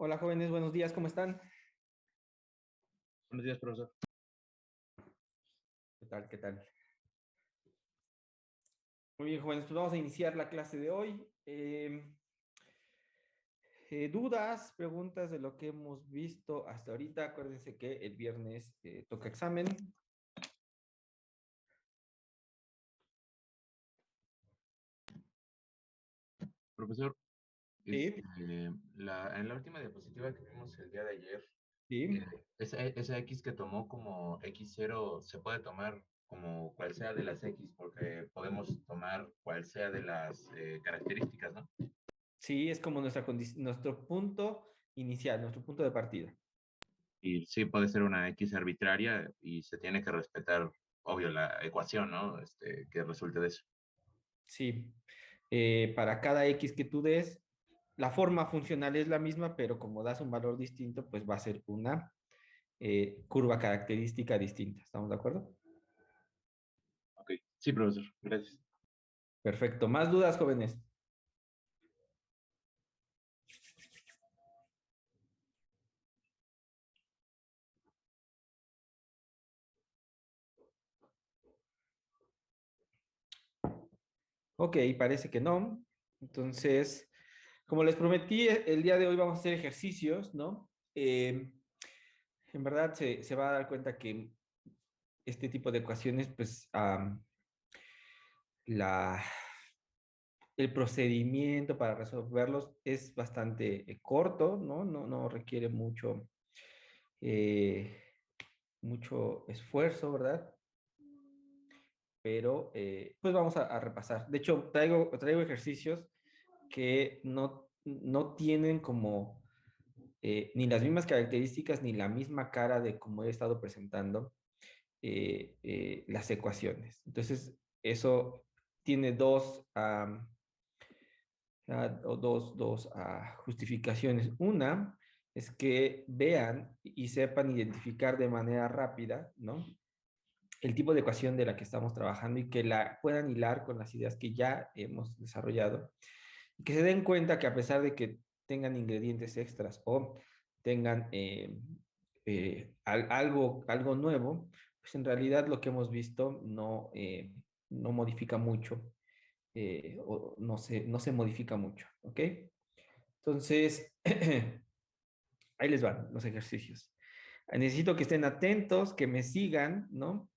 Hola jóvenes, buenos días, ¿cómo están? Buenos días, profesor. ¿Qué tal? ¿Qué tal? Muy bien, jóvenes, pues vamos a iniciar la clase de hoy. ¿Dudas, preguntas de lo que hemos visto hasta ahorita? Acuérdense que el viernes toca examen. Profesor, Sí, en la última diapositiva que vimos el día de ayer, sí. esa X que tomó como X0 se puede tomar como cual sea de las X, porque podemos tomar cual sea de las características, ¿no? Sí, es como nuestro punto inicial, nuestro punto de partida. Y sí puede ser una X arbitraria y se tiene que respetar, obvio, la ecuación, ¿no? Que resulte de eso. Sí. Para cada X que tú des, la forma funcional es la misma, pero como das un valor distinto, pues va a ser una curva característica distinta. ¿Estamos de acuerdo? Ok, sí, profesor, gracias. Perfecto. ¿Más dudas, jóvenes? Ok, parece que no. Entonces, como les prometí, el día de hoy vamos a hacer ejercicios, ¿no? En verdad se va a dar cuenta que este tipo de ecuaciones, pues, la, el procedimiento para resolverlos es bastante corto, ¿no? No requiere eh, mucho esfuerzo, ¿verdad? Pero, pues vamos a repasar. De hecho, traigo ejercicios que no tienen como ni las mismas características ni la misma cara de como he estado presentando las ecuaciones. Entonces, eso tiene dos justificaciones. Una es que vean y sepan identificar de manera rápida, ¿no? El tipo de ecuación de la que estamos trabajando y que la puedan hilar con las ideas que ya hemos desarrollado. Y que se den cuenta que a pesar de que tengan ingredientes extras o tengan algo nuevo, pues en realidad lo que hemos visto no modifica mucho o no se modifica mucho, ¿ok? Entonces, ahí les van los ejercicios. Necesito que estén atentos, que me sigan, ¿no?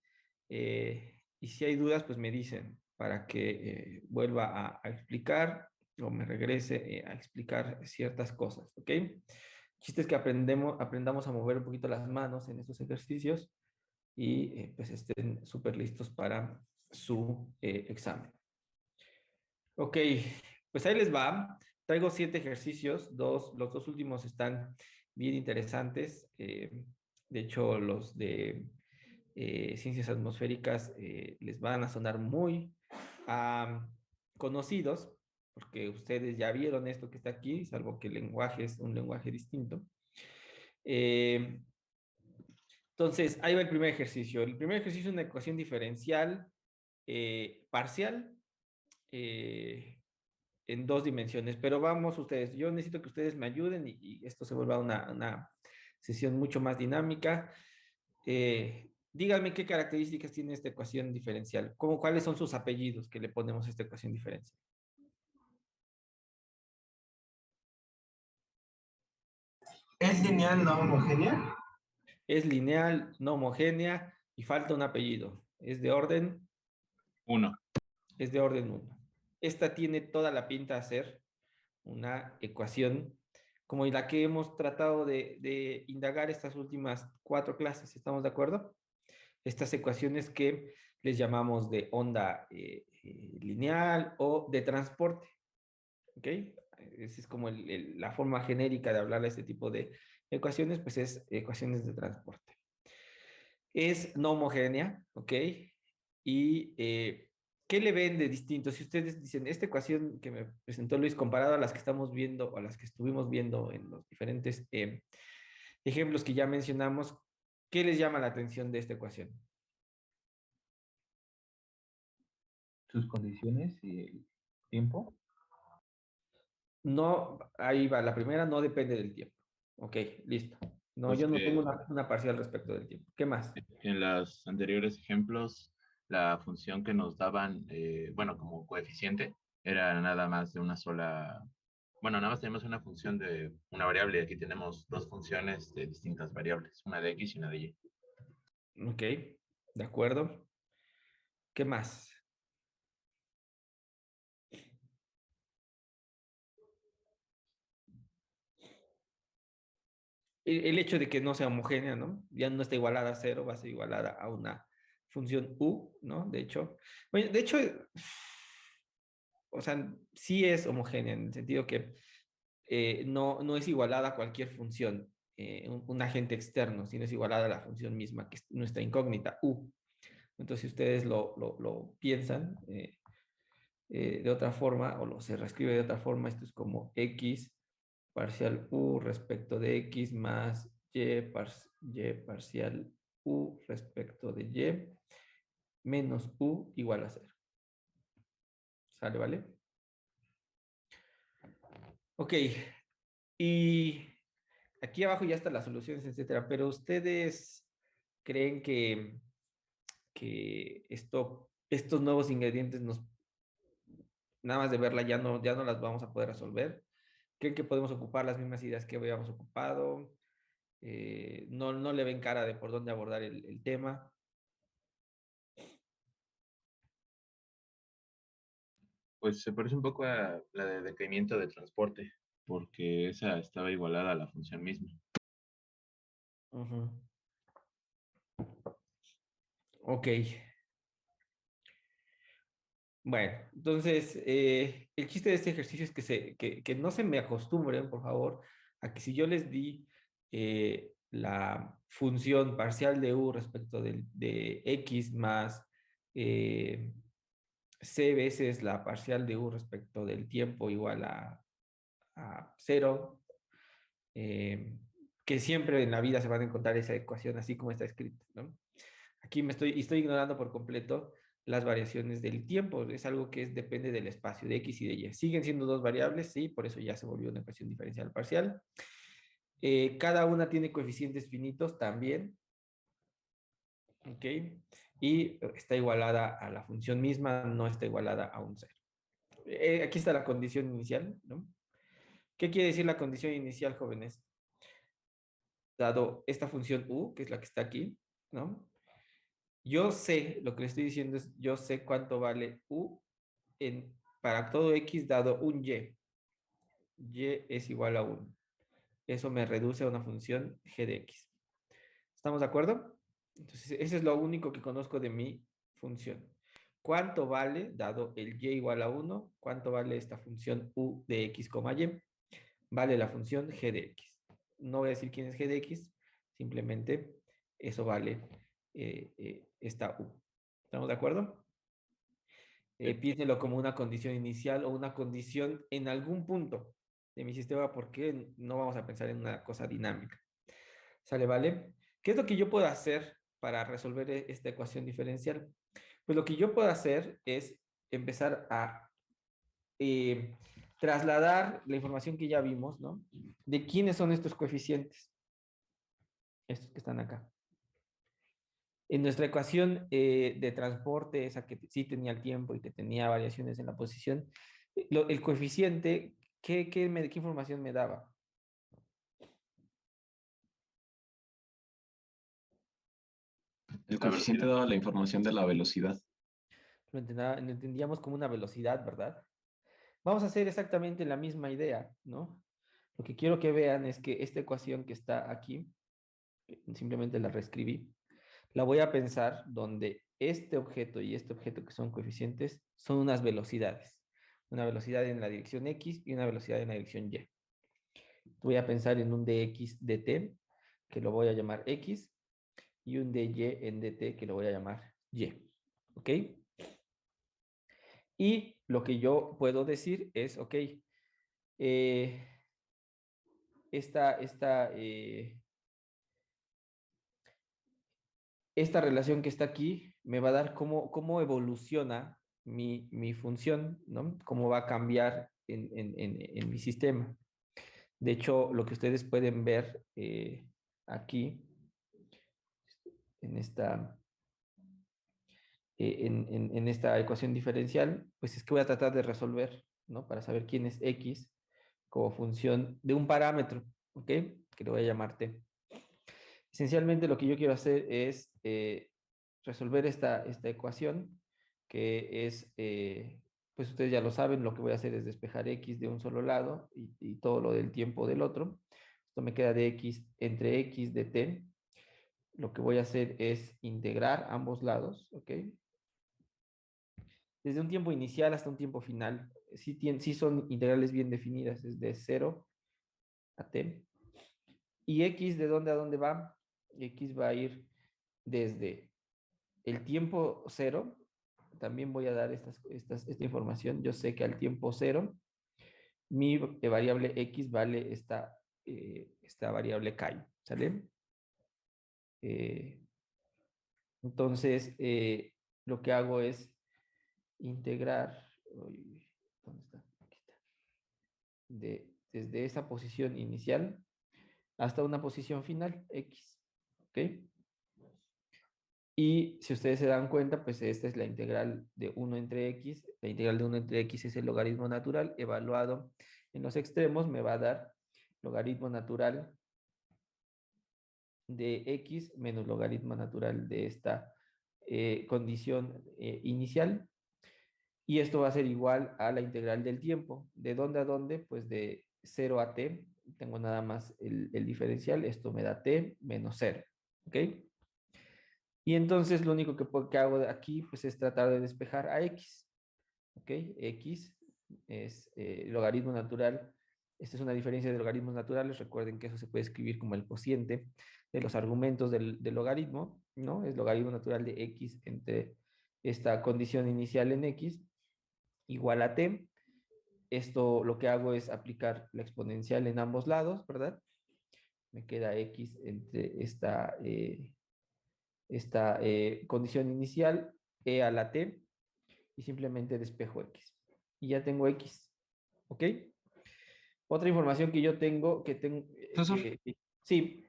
Y si hay dudas, pues me dicen para que vuelva a explicar o me regrese a explicar ciertas cosas, ¿ok? Chiste es que aprendamos a mover un poquito las manos en estos ejercicios y pues estén súper listos para su examen. Ok, pues ahí les va. Traigo 7 ejercicios, los dos últimos están bien interesantes. De hecho, los de ciencias atmosféricas les van a sonar muy ah, conocidos, porque ustedes ya vieron esto que está aquí, salvo que el lenguaje es un lenguaje distinto. Eh, entonces, ahí va el primer ejercicio. El primer ejercicio es una ecuación diferencial parcial en 2 dimensiones, pero vamos ustedes, yo necesito que ustedes me ayuden y esto se vuelva una sesión mucho más dinámica. Díganme qué características tiene esta ecuación diferencial, cuáles son sus apellidos que le ponemos a esta ecuación diferencial. ¿Es lineal no homogénea? Es lineal, no homogénea y falta un apellido. Uno. Es de orden 1. Esta tiene toda la pinta de ser una ecuación como la que hemos tratado de indagar estas últimas 4 clases. ¿Estamos de acuerdo? Estas ecuaciones que les llamamos de onda lineal o de transporte. ¿Ok? Esa es como la forma genérica de hablar de este tipo de ecuaciones, pues es ecuaciones de transporte. Es no homogénea, ¿ok? Y ¿qué le ven de distinto? Si ustedes dicen, esta ecuación que me presentó Luis, comparado a las que estamos viendo o a las que estuvimos viendo en los diferentes ejemplos que ya mencionamos, ¿qué les llama la atención de esta ecuación? Sus condiciones y el tiempo. No, ahí va, la primera no depende del tiempo. Ok, listo. No, Pues yo no que tengo una parcial respecto del tiempo. ¿Qué más? en los anteriores ejemplos, la función que nos daban, bueno, como coeficiente, era nada más de una sola, bueno, nada más tenemos una función de una variable y aquí tenemos dos funciones de distintas variables, una de X y una de Y. Ok, de acuerdo. ¿Qué más? El hecho de que no sea homogénea, ¿no? Ya no está igualada a cero, va a ser igualada a una función u, ¿no? De hecho, bueno, de hecho, o sea, sí es homogénea en el sentido que no es igualada a cualquier función, un agente externo, sino es igualada a la función misma, que es nuestra incógnita, u. Entonces, si ustedes lo piensan de otra forma o se reescribe de otra forma, esto es como x parcial u respecto de x más y parcial u respecto de y menos u igual a cero. ¿Sale, vale? Ok, y aquí abajo ya están las soluciones, etcétera, pero ustedes creen que estos nuevos ingredientes nada más de verla ya no las vamos a poder resolver. ¿Creen que podemos ocupar las mismas ideas que habíamos ocupado? No le ven cara de por dónde abordar el tema. Pues se parece un poco a la de decaimiento de transporte, porque esa estaba igualada a la función misma. Ujú. Ok. Bueno, entonces, el chiste de este ejercicio es que no se me acostumbren, por favor, a que si yo les di la función parcial de u respecto de x más c veces la parcial de u respecto del tiempo igual a cero, eh, que siempre en la vida se van a encontrar esa ecuación así como está escrita, ¿no? Aquí estoy ignorando por completo las variaciones del tiempo, es algo que depende del espacio de x y de y. Siguen siendo dos variables, sí, por eso ya se volvió una ecuación diferencial parcial. Cada una tiene coeficientes finitos también, ¿ok? Y está igualada a la función misma, no está igualada a un cero. Aquí está la condición inicial, ¿no? ¿Qué quiere decir la condición inicial, jóvenes? Dado esta función u, que es la que está aquí, ¿no? Yo sé, lo que le estoy diciendo es, yo sé cuánto vale u para todo x dado un y. Y es igual a 1. Eso me reduce a una función g de x. ¿Estamos de acuerdo? Entonces, eso es lo único que conozco de mi función. ¿Cuánto vale, dado el y igual a 1, cuánto vale esta función u de x, y? Vale la función g de x. No voy a decir quién es g de x, simplemente eso vale esta u. ¿Estamos de acuerdo? Piénselo como una condición inicial o una condición en algún punto de mi sistema, porque no vamos a pensar en una cosa dinámica. ¿Sale, vale? ¿Qué es lo que yo puedo hacer para resolver esta ecuación diferencial? Pues lo que yo puedo hacer es empezar a eh, trasladar la información que ya vimos, ¿no? De quiénes son estos coeficientes, estos que están acá. En nuestra ecuación de transporte, esa que sí tenía el tiempo y que tenía variaciones en la posición, el coeficiente, ¿qué información me daba? El La coeficiente velocidad. daba la información de la velocidad. Lo entendíamos como una velocidad, ¿verdad? Vamos a hacer exactamente la misma idea, ¿no? Lo que quiero que vean es que esta ecuación que está aquí, simplemente la reescribí, la voy a pensar donde este objeto y este objeto que son coeficientes son unas velocidades. Una velocidad en la dirección X y una velocidad en la dirección Y. Voy a pensar en un dx dt, que lo voy a llamar X, y un dy en dt, que lo voy a llamar Y. ¿Ok? Y lo que yo puedo decir es, ok, eh, esta, esta, eh, esta relación que está aquí me va a dar cómo evoluciona mi función, ¿no? Cómo va a cambiar en mi sistema. De hecho, lo que ustedes pueden ver aquí, en esta, en esta ecuación diferencial, pues es que voy a tratar de resolver, ¿no? Para saber quién es X como función de un parámetro, ¿ok? Que le voy a llamar T. Esencialmente lo que yo quiero hacer es resolver esta ecuación, que es, pues ustedes ya lo saben, lo que voy a hacer es despejar X de un solo lado y todo lo del tiempo del otro. Esto me queda de X entre X de T. Lo que voy a hacer es integrar ambos lados, ¿ok? Desde un tiempo inicial hasta un tiempo final. Sí son integrales bien definidas, es de 0 a T. ¿Y X de dónde a dónde va? X va a ir desde el tiempo cero. También voy a dar esta información. Yo sé que al tiempo cero, mi variable X vale esta variable K, ¿sale? Eh, entonces, lo que hago es integrar, uy, ¿dónde está? Aquí está. Desde esa posición inicial hasta una posición final, X, ¿ok? Y si ustedes se dan cuenta, pues esta es la integral de 1 entre X. La integral de 1 entre X es el logaritmo natural evaluado en los extremos, me va a dar logaritmo natural de X menos logaritmo natural de esta condición inicial. Y esto va a ser igual a la integral del tiempo. ¿De dónde a dónde? Pues de 0 a t. Tengo nada más el diferencial. Esto me da t menos 0. ¿Ok? Y entonces lo único que hago aquí pues, es tratar de despejar a x. ¿Ok? X es logaritmo natural. Esta es una diferencia de logaritmos naturales. Recuerden que eso se puede escribir como el cociente de los argumentos del logaritmo, ¿no? Es logaritmo natural de x entre esta condición inicial en x igual a t. Esto lo que hago es aplicar la exponencial en ambos lados, ¿verdad? Me queda x entre esta condición inicial, e a la t, y simplemente despejo x. Y ya tengo x, ¿ok? Otra información que yo tengo, Profesor, sí,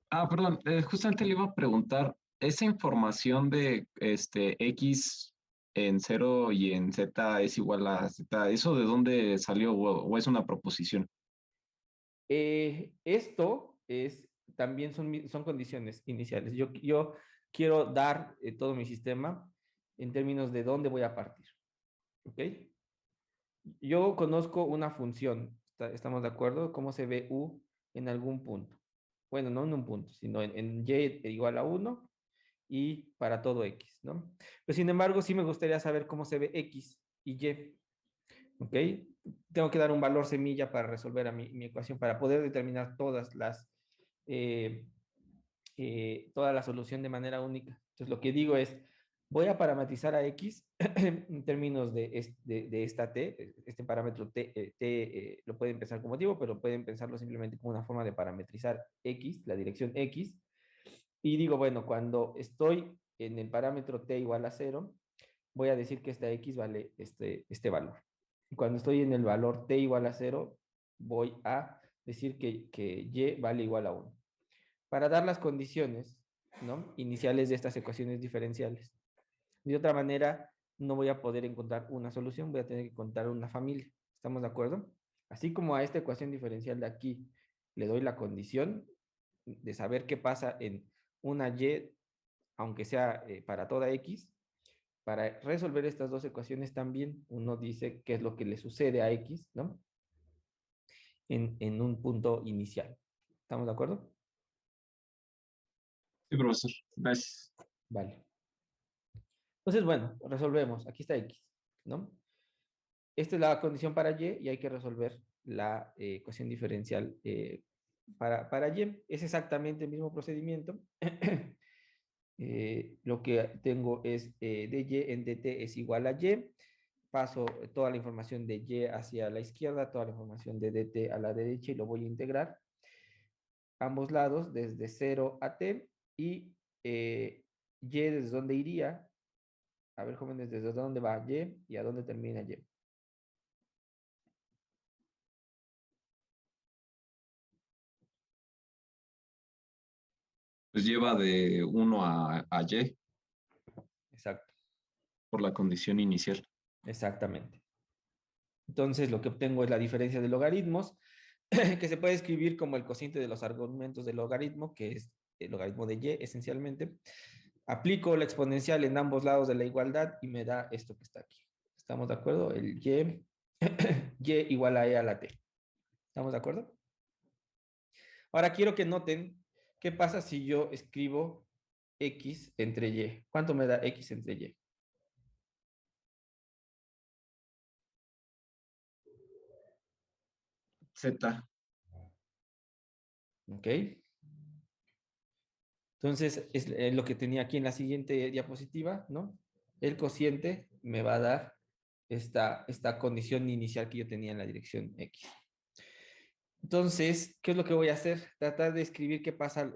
perdón, justamente le iba a preguntar, esa información de X en 0 y en Z es igual a Z, ¿eso de dónde salió o es una proposición? esto es, también son condiciones iniciales. Yo quiero dar todo mi sistema en términos de dónde voy a partir, ¿ok? Yo conozco una función, ¿estamos de acuerdo? ¿Cómo se ve u en algún punto? Bueno, no en un punto, sino en y igual a 1 y para todo x, ¿no? Pero sin embargo, sí me gustaría saber cómo se ve x y y, ¿ok? Tengo que dar un valor semilla para resolver mi ecuación, para poder determinar eh, toda la solución de manera única. Entonces, lo que digo es, voy a parametrizar a X en términos de esta T, este parámetro T lo pueden pensar como motivo, pero pueden pensarlo simplemente como una forma de parametrizar X, la dirección X, y digo, bueno, cuando estoy en el parámetro T igual a 0, voy a decir que esta X vale este valor. Y cuando estoy en el valor T igual a 0, voy a decir que Y vale igual a 1 para dar las condiciones, ¿no?, iniciales de estas ecuaciones diferenciales. De otra manera, no voy a poder encontrar una solución, voy a tener que encontrar una familia. ¿Estamos de acuerdo? Así como a esta ecuación diferencial de aquí le doy la condición de saber qué pasa en una y, aunque sea para toda x, para resolver estas dos ecuaciones también uno dice qué es lo que le sucede a x, ¿no?, en un punto inicial. ¿Estamos de acuerdo? Sí, profesor, gracias. Vale. Entonces, bueno, resolvemos. Aquí está x, ¿no? Esta es la condición para y hay que resolver la ecuación diferencial para y. Es exactamente el mismo procedimiento. Lo que tengo es dy en dt es igual a y. Paso toda la información de y hacia la izquierda, toda la información de dt a la derecha y lo voy a integrar ambos lados desde 0 a t y y desde dónde iría. A ver, jóvenes, ¿desde dónde va y a dónde termina y? Pues lleva de 1 a y Exacto, por la condición inicial. exactamente. Entonces, lo que obtengo es la diferencia de logaritmos, que se puede escribir como el cociente de los argumentos del logaritmo, que es el logaritmo de y esencialmente. Aplico la exponencial en ambos lados de la igualdad y me da esto que está aquí. ¿Estamos de acuerdo? El y, y igual a e a la t. ¿Estamos de acuerdo? Ahora quiero que noten qué pasa si yo escribo x entre y. ¿Cuánto me da x entre y? Z. ¿Ok? Entonces, es lo que tenía aquí en la siguiente diapositiva, ¿no? El cociente me va a dar esta condición inicial que yo tenía en la dirección x. Entonces, ¿qué es lo que voy a hacer? Tratar de escribir qué pasa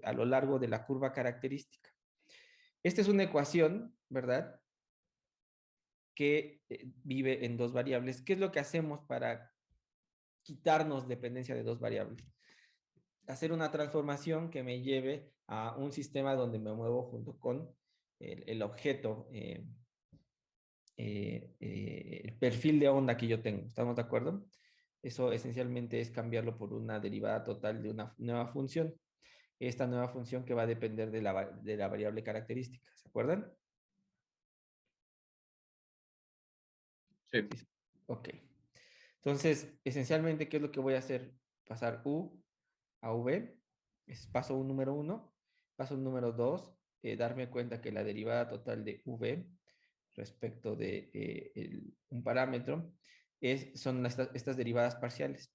a lo largo de la curva característica. Esta es una ecuación, ¿verdad? Que vive en dos variables. ¿Qué es lo que hacemos para quitarnos dependencia de dos variables? Hacer una transformación que me lleve a un sistema donde me muevo junto con el objeto, el perfil de onda que yo tengo. ¿Estamos de acuerdo? Eso esencialmente es cambiarlo por una derivada total de una nueva función. Esta nueva función que va a depender de la variable característica. ¿Se acuerdan? Sí. Sí. Ok. Entonces, esencialmente, ¿qué es lo que voy a hacer? Pasar U a V. Es paso un número 1. Paso número 2, darme cuenta que la derivada total de V respecto de un parámetro son estas derivadas parciales.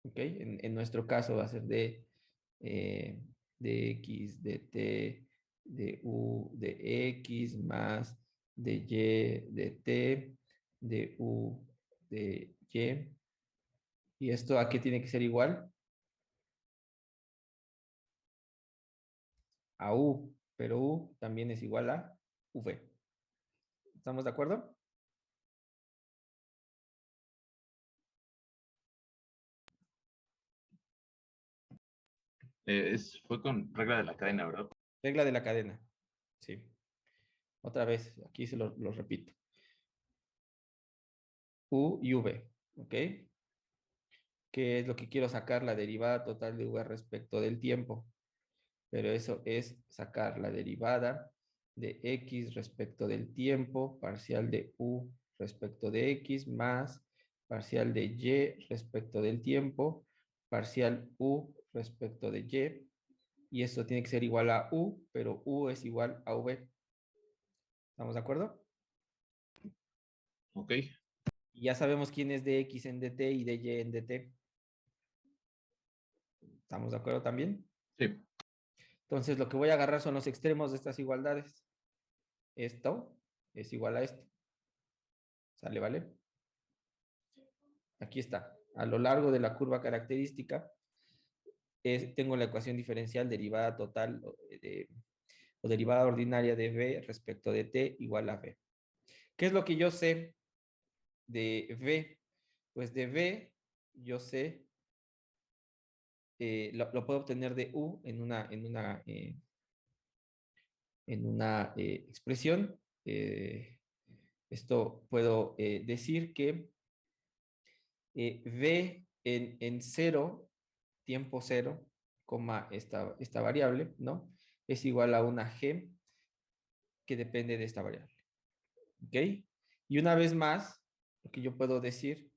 ¿Okay? En nuestro caso va a ser de x, de t, de u, de x, más de y, de t, de u, de y. ¿Y esto a qué tiene que ser igual? A u, pero u también es igual a v. ¿Estamos de acuerdo? Fue con regla de la cadena, ¿verdad? Regla de la cadena. Sí. Otra vez, aquí se lo repito. U y v. ¿Ok? ¿Qué es lo que quiero sacar? La derivada total de v respecto del tiempo. Pero eso es sacar la derivada de x respecto del tiempo, parcial de u respecto de x, más parcial de y respecto del tiempo, parcial u respecto de y. Y esto tiene que ser igual a u, pero u es igual a v. ¿Estamos de acuerdo? Ok. Y ya sabemos quién es de x en dt y de y en dt. ¿Estamos de acuerdo también? Sí. Entonces, lo que voy a agarrar son los extremos de estas igualdades. Esto es igual a esto. ¿Sale, vale? Aquí está. A lo largo de la curva característica, tengo la ecuación diferencial derivada total o derivada ordinaria de v respecto de t igual a v. ¿Qué es lo que yo sé de v? Pues de v yo sé, lo puedo obtener de u en una expresión. Esto puedo decir que v en 0, tiempo 0, coma esta variable, ¿no? Es igual a una g que depende de esta variable. ¿Ok? Y una vez más, lo que yo puedo decir,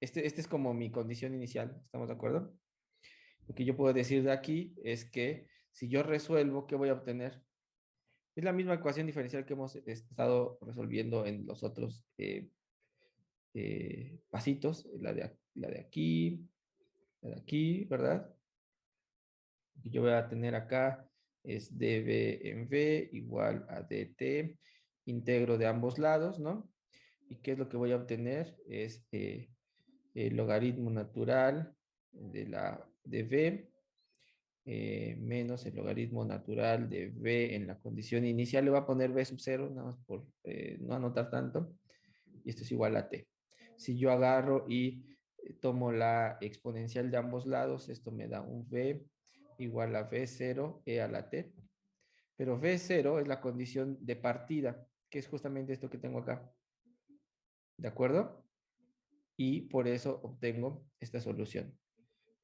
este es como mi condición inicial, ¿estamos de acuerdo? Lo que yo puedo decir de aquí es que si yo resuelvo, ¿qué voy a obtener? Es la misma ecuación diferencial que hemos estado resolviendo en los otros pasitos, la de aquí, la de aquí, ¿verdad? Lo que yo voy a tener acá es dv en v igual a dt, integro de ambos lados, ¿no? ¿Y qué es lo que voy a obtener? Es el logaritmo natural de v menos el logaritmo natural de v en la condición inicial. Le voy a poner v sub 0, nada más por no anotar tanto. Y esto es igual a t. Si yo agarro y tomo la exponencial de ambos lados, esto me da un v igual a V0 e a la t. Pero V0 es la condición de partida, que es justamente esto que tengo acá. ¿De acuerdo? Y por eso obtengo esta solución.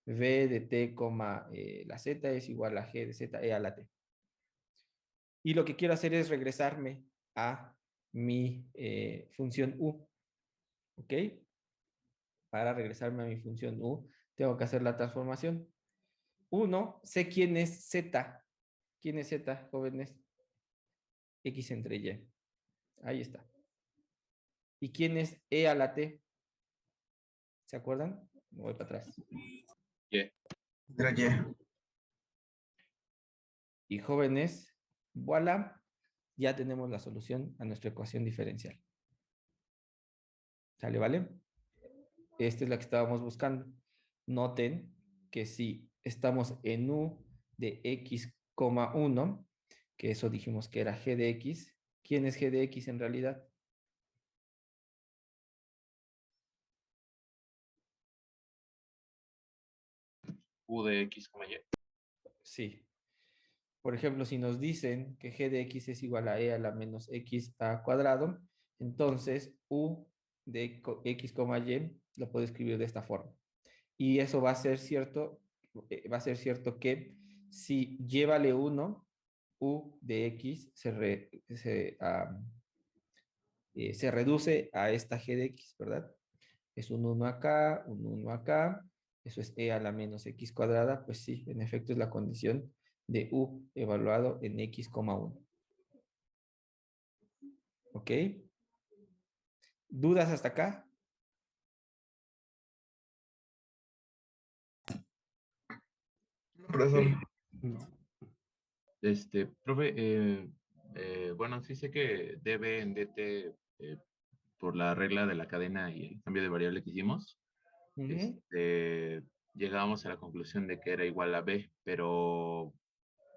V de t, la z es igual a g de z e a la t. Y lo que quiero hacer es regresarme a mi función u. ¿Ok? Para regresarme a mi función u, tengo que hacer la transformación. 1, sé quién es z. ¿Quién es z, jóvenes? X entre y. Ahí está. ¿Y quién es e a la t? ¿Se acuerdan? Me voy para atrás. Y. Y jóvenes, voilà, ya tenemos la solución a nuestra ecuación diferencial. ¿Sale, vale? Esta es la que estábamos buscando. Noten que si estamos en u de x, 1, que eso dijimos que era g de x, ¿quién es g de x en realidad? U de X, Y. Sí. Por ejemplo, si nos dicen que g de x es igual a e a la menos x a cuadrado, entonces u de x, y lo puedo escribir de esta forma. Y eso va a ser cierto que si y vale 1, u de x se reduce a esta g de x, ¿verdad? Es un 1 acá, un 1 acá, eso es e a la menos x cuadrada, pues sí, en efecto es la condición de u evaluado en x, 1. ¿Ok? ¿Dudas hasta acá? Profesor, Profe, bueno, sí sé que dB en dt, por la regla de la cadena y el cambio de variable que hicimos, Ujú. llegábamos a la conclusión de que era igual a b, pero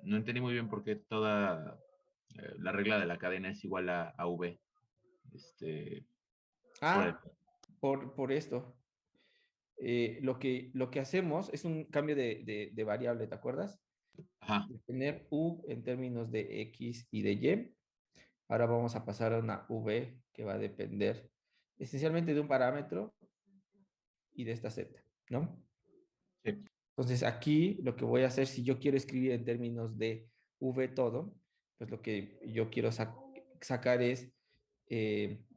no entendí muy bien por qué toda la regla de la cadena es igual a v. Por el, Ah, por esto. Lo que hacemos es un cambio de variable, ¿te acuerdas? ajá, De tener u en términos de x y de y. Ahora vamos a pasar a una v que va a depender esencialmente de un parámetro y de esta z, ¿no? sí, Entonces aquí lo que voy a hacer, si yo quiero escribir en términos de v todo, pues lo que yo quiero sacar es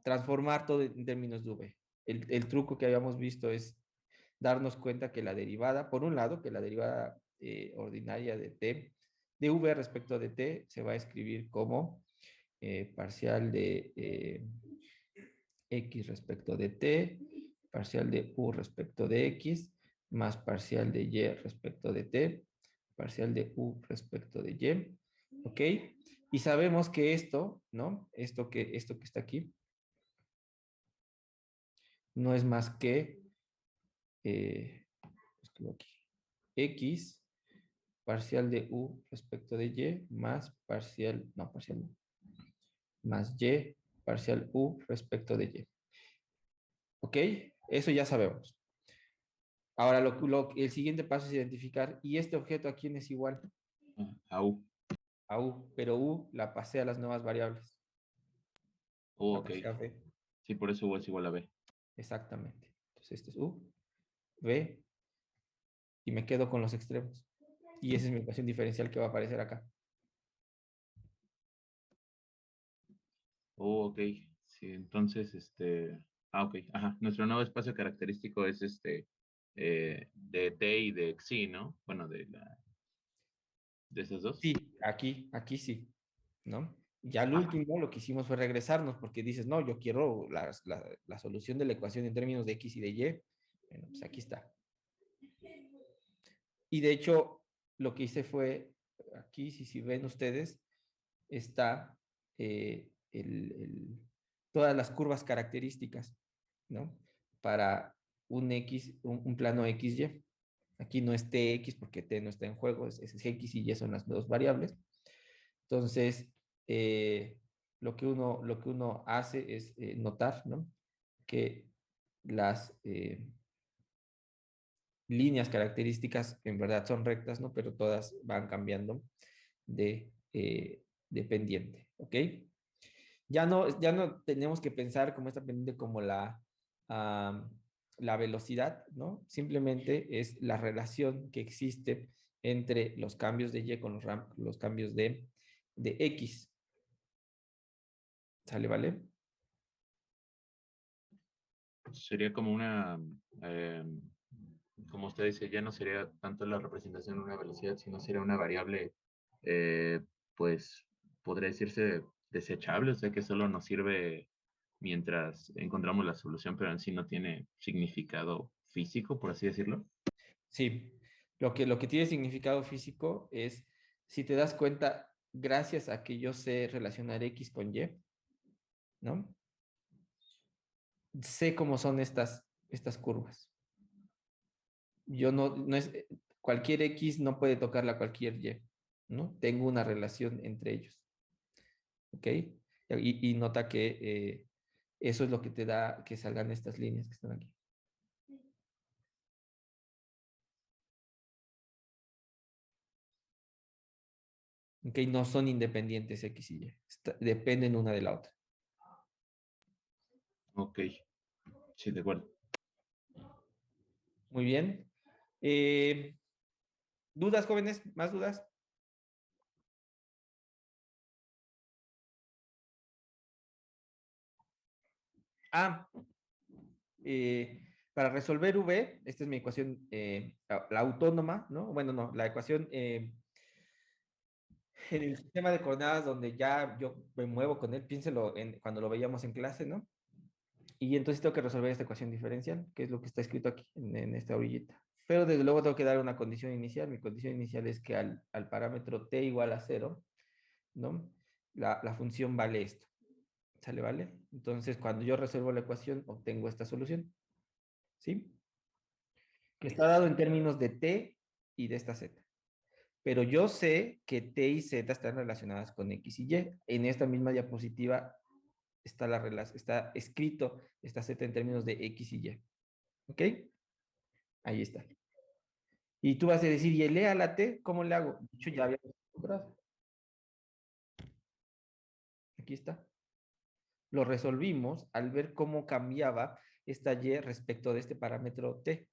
transformar todo en términos de v. El truco que habíamos visto es darnos cuenta que la derivada, por un lado, que la derivada ordinaria de t, de v respecto de t, se va a escribir como parcial de x respecto de t, parcial de u respecto de x, más parcial de y respecto de t, parcial de u respecto de y, ¿ok? Y sabemos que esto, ¿no? Esto que está aquí, no es más que, escribo aquí, x parcial de u respecto de y más parcial, no, parcial, no, más y parcial u respecto de y. ¿Ok? Eso ya sabemos. Ahora, el siguiente paso es identificar, ¿y este objeto a quién es igual? a u. A u, pero u la pasé a las nuevas variables. La Ok. pasé a v. Sí, por eso u es igual a b. Exactamente. Entonces, este es u, v, y me quedo con los extremos. Y esa es mi ecuación diferencial que va a aparecer acá. Ok. Sí, entonces, ok, ajá. Nuestro nuevo espacio característico es de t y de xi, ¿no? Bueno, de esas dos. Sí, aquí sí, ¿no? Ya al Ajá. último lo que hicimos fue regresarnos porque dices, no, yo quiero la solución de la ecuación en términos de x y de y. Bueno, pues aquí está. Y de hecho, lo que hice fue, aquí, si ven ustedes, está todas las curvas características, ¿no? Para un plano XY. Aquí no es TX porque T no está en juego, es X y Y son las dos variables. Entonces, lo que uno hace es notar, ¿no? Que las, líneas características en verdad son rectas, ¿no? Pero todas van cambiando de pendiente, ¿ok? Ya no tenemos que pensar como esta pendiente como ah, la velocidad, ¿no? Simplemente es la relación que existe entre los cambios de Y con los cambios de X. ¿Sale, vale? Sería como una, eh, como usted dice, ya no sería tanto la representación de una velocidad, sino sería una variable, eh, pues, podría decirse desechable, o sea, que solo nos sirve mientras encontramos la solución, pero en sí no tiene significado físico, por así decirlo. Sí. Lo que tiene significado físico es, si te das cuenta, gracias a que yo sé relacionar X con Y, ¿no? Sé cómo son estas curvas. Yo no es, cualquier X no puede tocarla a cualquier Y, ¿no? Tengo una relación entre ellos, ¿ok? Y nota que eso es lo que te da que salgan estas líneas que están aquí. ¿Ok? No son independientes X y Y, dependen una de la otra. Ok, sí, de acuerdo. Muy bien. Eh, ¿Dudas, jóvenes? ¿Más dudas? Ah, para resolver V, esta es mi ecuación, la autónoma, ¿no? Bueno, no, la ecuación en el sistema de coordenadas donde ya yo me muevo con él, piénselo cuando lo veíamos en clase, ¿no? Y entonces tengo que resolver esta ecuación diferencial, que es lo que está escrito aquí en esta orillita. Pero desde luego tengo que dar una condición inicial. Mi condición inicial es que al parámetro t igual a 0, ¿no? La función vale esto. ¿Sale, vale? Entonces, cuando yo resuelvo la ecuación, obtengo esta solución. ¿Sí? Que está dado en términos de t y de esta z. Pero yo sé que t y z están relacionadas con x y y. En esta misma diapositiva está escrito esta z en términos de x y y. ¿Ok? Ahí está. Y tú vas a decir, ¿y el E a la T? ¿Cómo le hago? De hecho, ya había acostumbrado. Aquí está. Lo resolvimos al ver cómo cambiaba esta Y respecto de este parámetro T.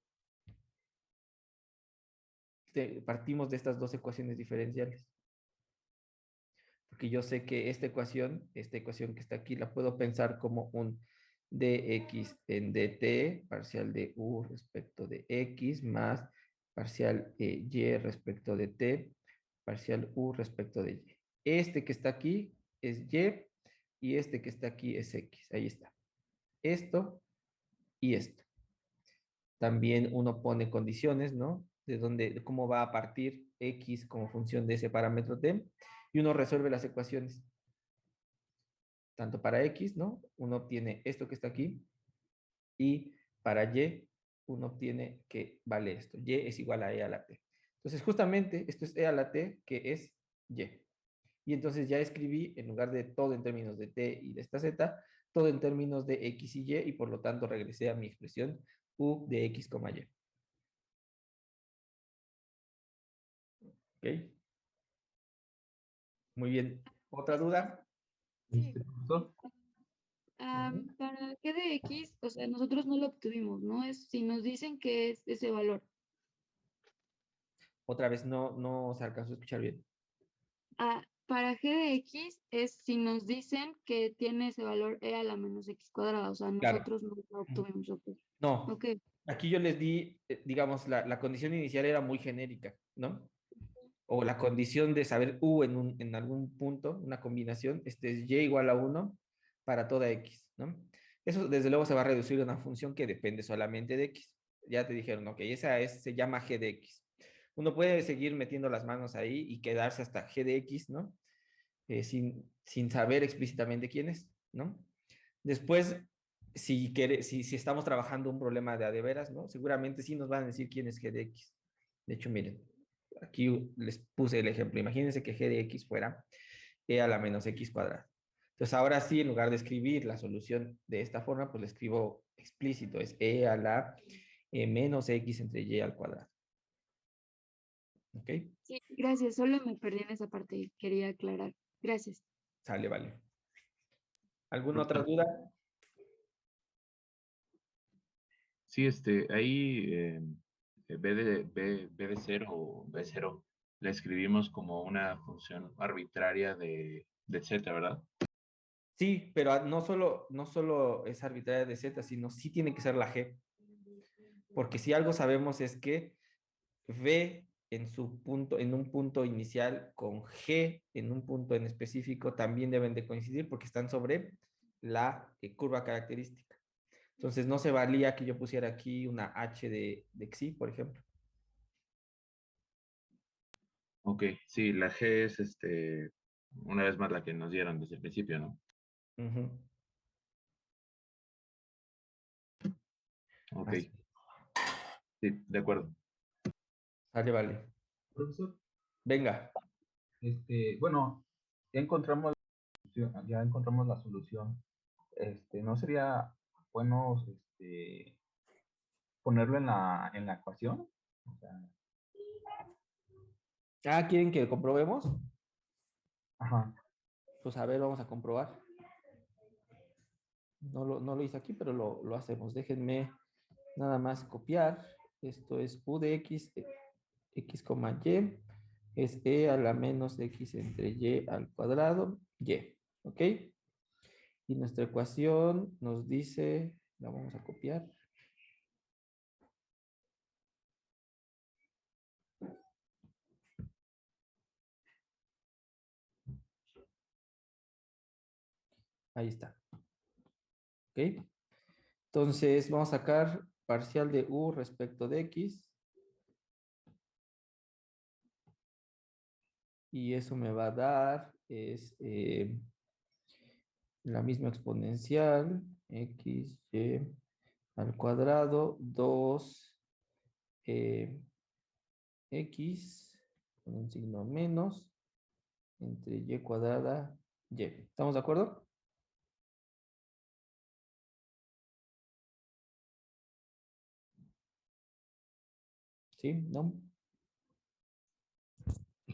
Partimos de estas dos ecuaciones diferenciales. Porque yo sé que esta ecuación que está aquí, la puedo pensar como un dx en dt, parcial de u respecto de x, más parcial y respecto de t, parcial u respecto de y. Este que está aquí es y este que está aquí es x. Ahí está. Esto y esto. También uno pone condiciones, ¿no? De cómo va a partir x como función de ese parámetro t, y uno resuelve las ecuaciones. Tanto para x, ¿no? Uno obtiene esto que está aquí, y para y, uno obtiene que vale esto. Y es igual a e a la t. Entonces, justamente, esto es e a la t, que es y. Y entonces ya escribí, en lugar de todo en términos de t y de esta z, todo en términos de x y por lo tanto regresé a mi expresión u de x, y. ¿Ok? Muy bien. ¿Otra duda? Sí. ¿Profesor? Para g de x, o sea, nosotros no lo obtuvimos, ¿no? Es si nos dicen que es ese valor. Otra vez no se alcanzó a escuchar bien. Para g de x es si nos dicen que tiene ese valor e a la menos x cuadrada, o sea, Claro. nosotros no lo obtuvimos. Ok. No, Ok. aquí yo les di, digamos, la condición inicial era muy genérica, ¿no? O la condición de saber u en algún punto, una combinación, este es y igual a 1 para toda x, ¿no? Eso desde luego se va a reducir a una función que depende solamente de x. Ya te dijeron, ok, se llama g de x. Uno puede seguir metiendo las manos ahí y quedarse hasta g de x, ¿no? Sin saber explícitamente quién es, ¿no? Después, si estamos trabajando un problema de a de veras, ¿no? Seguramente sí nos van a decir quién es g de x. De hecho, miren, aquí les puse el ejemplo. Imagínense que g de x fuera e a la menos x cuadrada. Entonces, ahora sí, en lugar de escribir la solución de esta forma, pues le escribo explícito, es e a la menos x entre y al cuadrado. ¿Ok? Sí, gracias. Solo me perdí en esa parte. Quería aclarar. Gracias. Sale, vale. ¿Alguna otra duda? Sí, ahí b de 0 o b0 la escribimos como una función arbitraria de z, ¿verdad? Sí, pero no solo es arbitraria de z, sino sí tiene que ser la g. Porque si algo sabemos es que v en su punto, en un punto inicial con g en un punto en específico también deben de coincidir porque están sobre la curva característica. Entonces no se valía que yo pusiera aquí una h de xi, por ejemplo. Ok, sí, la g es una vez más la que nos dieron desde el principio, ¿no? Ujú. Ok, Así. sí, de acuerdo. Vale, vale. Profesor, Venga. bueno, ya encontramos la solución. ¿No sería bueno, ponerlo en la ecuación? O sea, Ah, ¿quieren que comprobemos? ajá. Pues a ver, vamos a comprobar. No lo hice aquí, pero lo hacemos. Déjenme nada más copiar. Esto es u de x, x, y, es e a la menos x entre y al cuadrado, y. ¿Ok? Y nuestra ecuación nos dice, la vamos a copiar. Ahí está. ¿Ok? Entonces, vamos a sacar parcial de u respecto de x. Y eso me va a dar, es la misma exponencial, x, y al cuadrado, 2 x, con un signo menos, entre y cuadrada, y. ¿Estamos de acuerdo? ¿Sí? ¿No?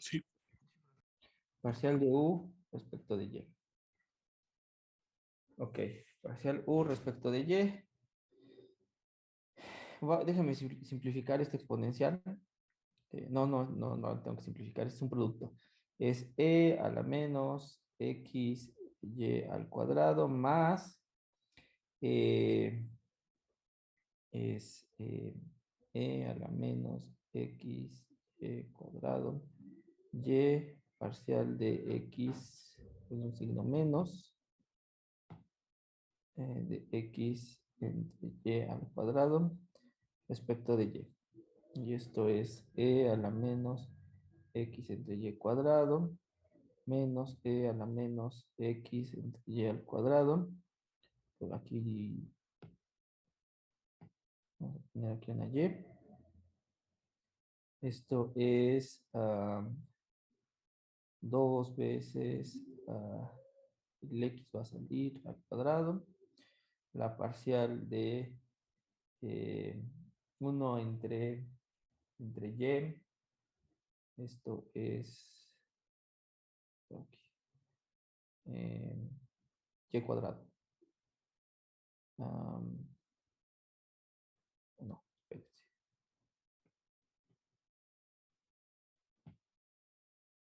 Sí. Parcial de u respecto de y. Ok, parcial u respecto de y. Déjame simplificar esta exponencial. No, tengo que simplificar, es un producto. Es e a la menos x y al cuadrado más es e a la menos x y cuadrado y parcial de x con un signo menos de x entre y al cuadrado respecto de y. Y esto es e a la menos x entre y cuadrado menos e a la menos x entre y al cuadrado. Por aquí, vamos a poner aquí una y. Esto es 2 veces el x va a salir al cuadrado. La parcial de 1 entre y. Esto es aquí, y cuadrado. No, espérense.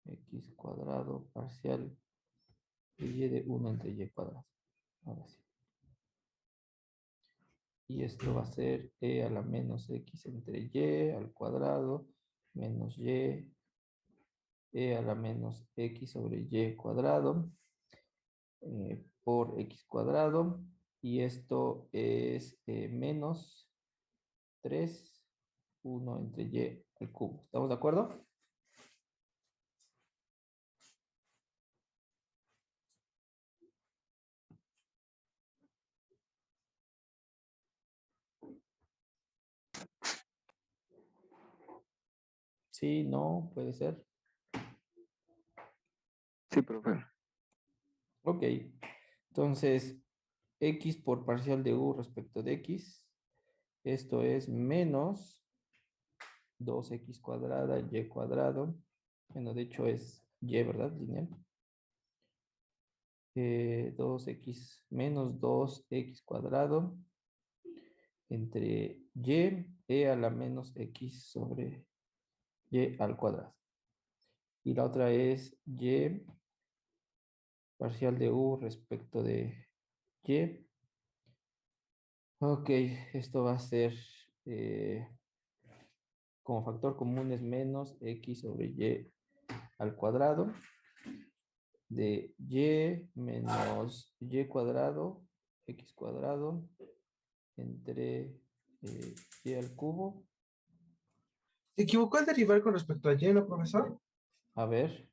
X cuadrado parcial de y de 1 entre y cuadrado. Ahora sí. Y esto va a ser e a la menos x entre y al cuadrado menos y e a la menos x sobre y cuadrado por x cuadrado. Y esto es menos 3, 1 entre y al cubo. ¿Estamos de acuerdo? Sí, no, puede ser. Sí, profe. Ok. Entonces, x por parcial de u respecto de x Esto es menos 2x cuadrada y cuadrado. Bueno, de hecho es y, ¿verdad? Lineal. 2x menos 2x cuadrado entre y a la menos x sobre y al cuadrado. Y la otra es y parcial de u respecto de y. Ok, esto va a ser como factor común es menos x sobre y al cuadrado de y menos y cuadrado, x cuadrado entre y al cubo. ¿Se equivocó al derivar con respecto a y, no, profesor? A ver,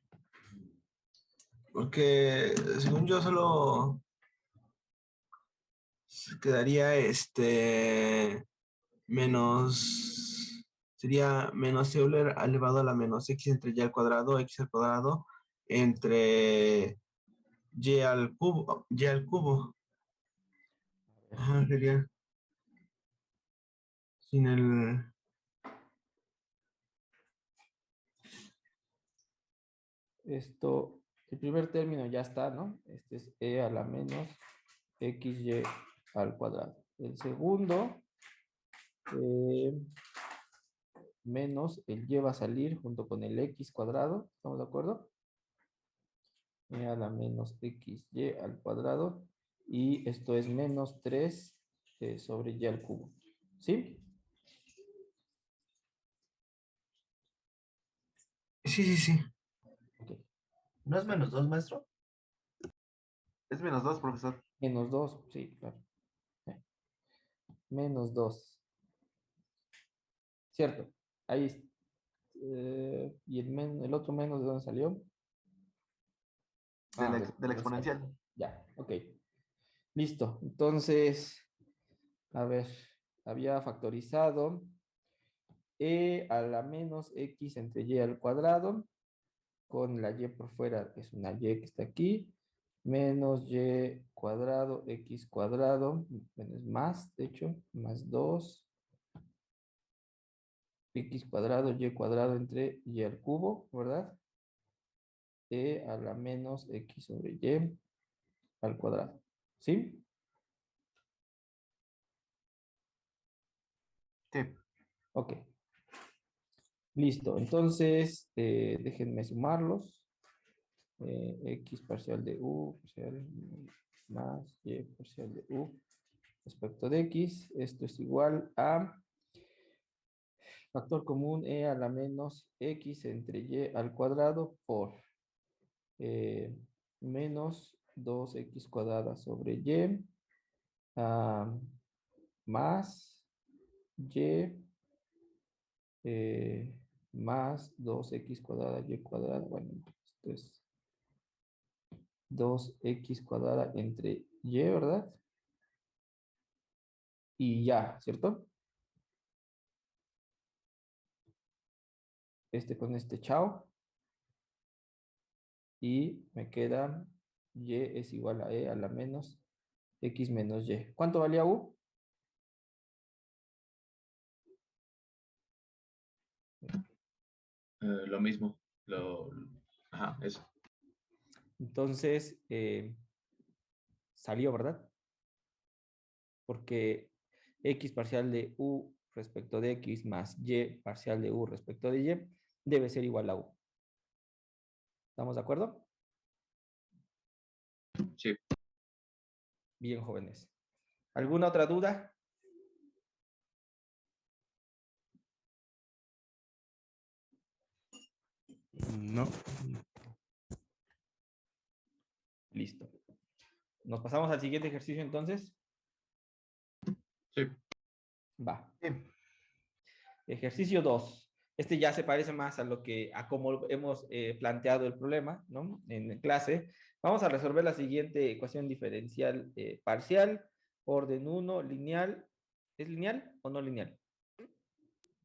Porque según yo solo quedaría menos, sería menos Euler elevado a la menos x entre y al cuadrado entre y al cubo. Ajá, sería sin el... esto, el primer término ya está, ¿no? Este es e a la menos xy al cuadrado. El segundo, menos el y va a salir junto con el x cuadrado, ¿estamos de acuerdo? E a la menos xy al cuadrado. Y esto es menos 3 sobre y al cubo. ¿Sí? Sí, sí, sí. Ok. ¿No es menos 2, maestro? Es menos 2, profesor. Menos 2, sí, claro. Menos 2. ¿Cierto? Ahí está. ¿Y el otro menos de dónde salió? De la, De de la exponencial. Ya, ok. Listo. Entonces, a ver, había factorizado e a la menos x entre y al cuadrado, con la y por fuera, que es una y que está aquí, menos y cuadrado, x cuadrado, bueno, es más, de hecho, más 2, x cuadrado, y cuadrado entre y al cubo, ¿verdad? E a la menos x sobre y al cuadrado. ¿Sí? Sí. Ok. Listo. Entonces, déjenme sumarlos. X parcial de u parcial más y parcial de u respecto de x. Esto es igual a factor común e a la menos x entre y al cuadrado por menos 2x cuadrada sobre y más y eh, más 2x cuadrada y cuadrada. Bueno, esto es 2x cuadrada entre y, ¿verdad? Y ya, ¿cierto? Este con este, chao. Y me queda y es igual a e a la menos x menos y. ¿Cuánto valía u? Lo mismo. Ajá, eso. Entonces, salió, ¿verdad? Porque x parcial de u respecto de x más y parcial de u respecto de y debe ser igual a u. ¿Estamos de acuerdo? Sí. Bien, jóvenes. ¿Alguna otra duda? No. Listo. ¿Nos pasamos al siguiente ejercicio entonces? Sí. Va. Sí. Ejercicio 2. Este ya se parece más a lo que, a cómo hemos planteado el problema, ¿no? En clase. Vamos a resolver la siguiente ecuación diferencial parcial, orden 1, lineal. ¿Es lineal o no lineal?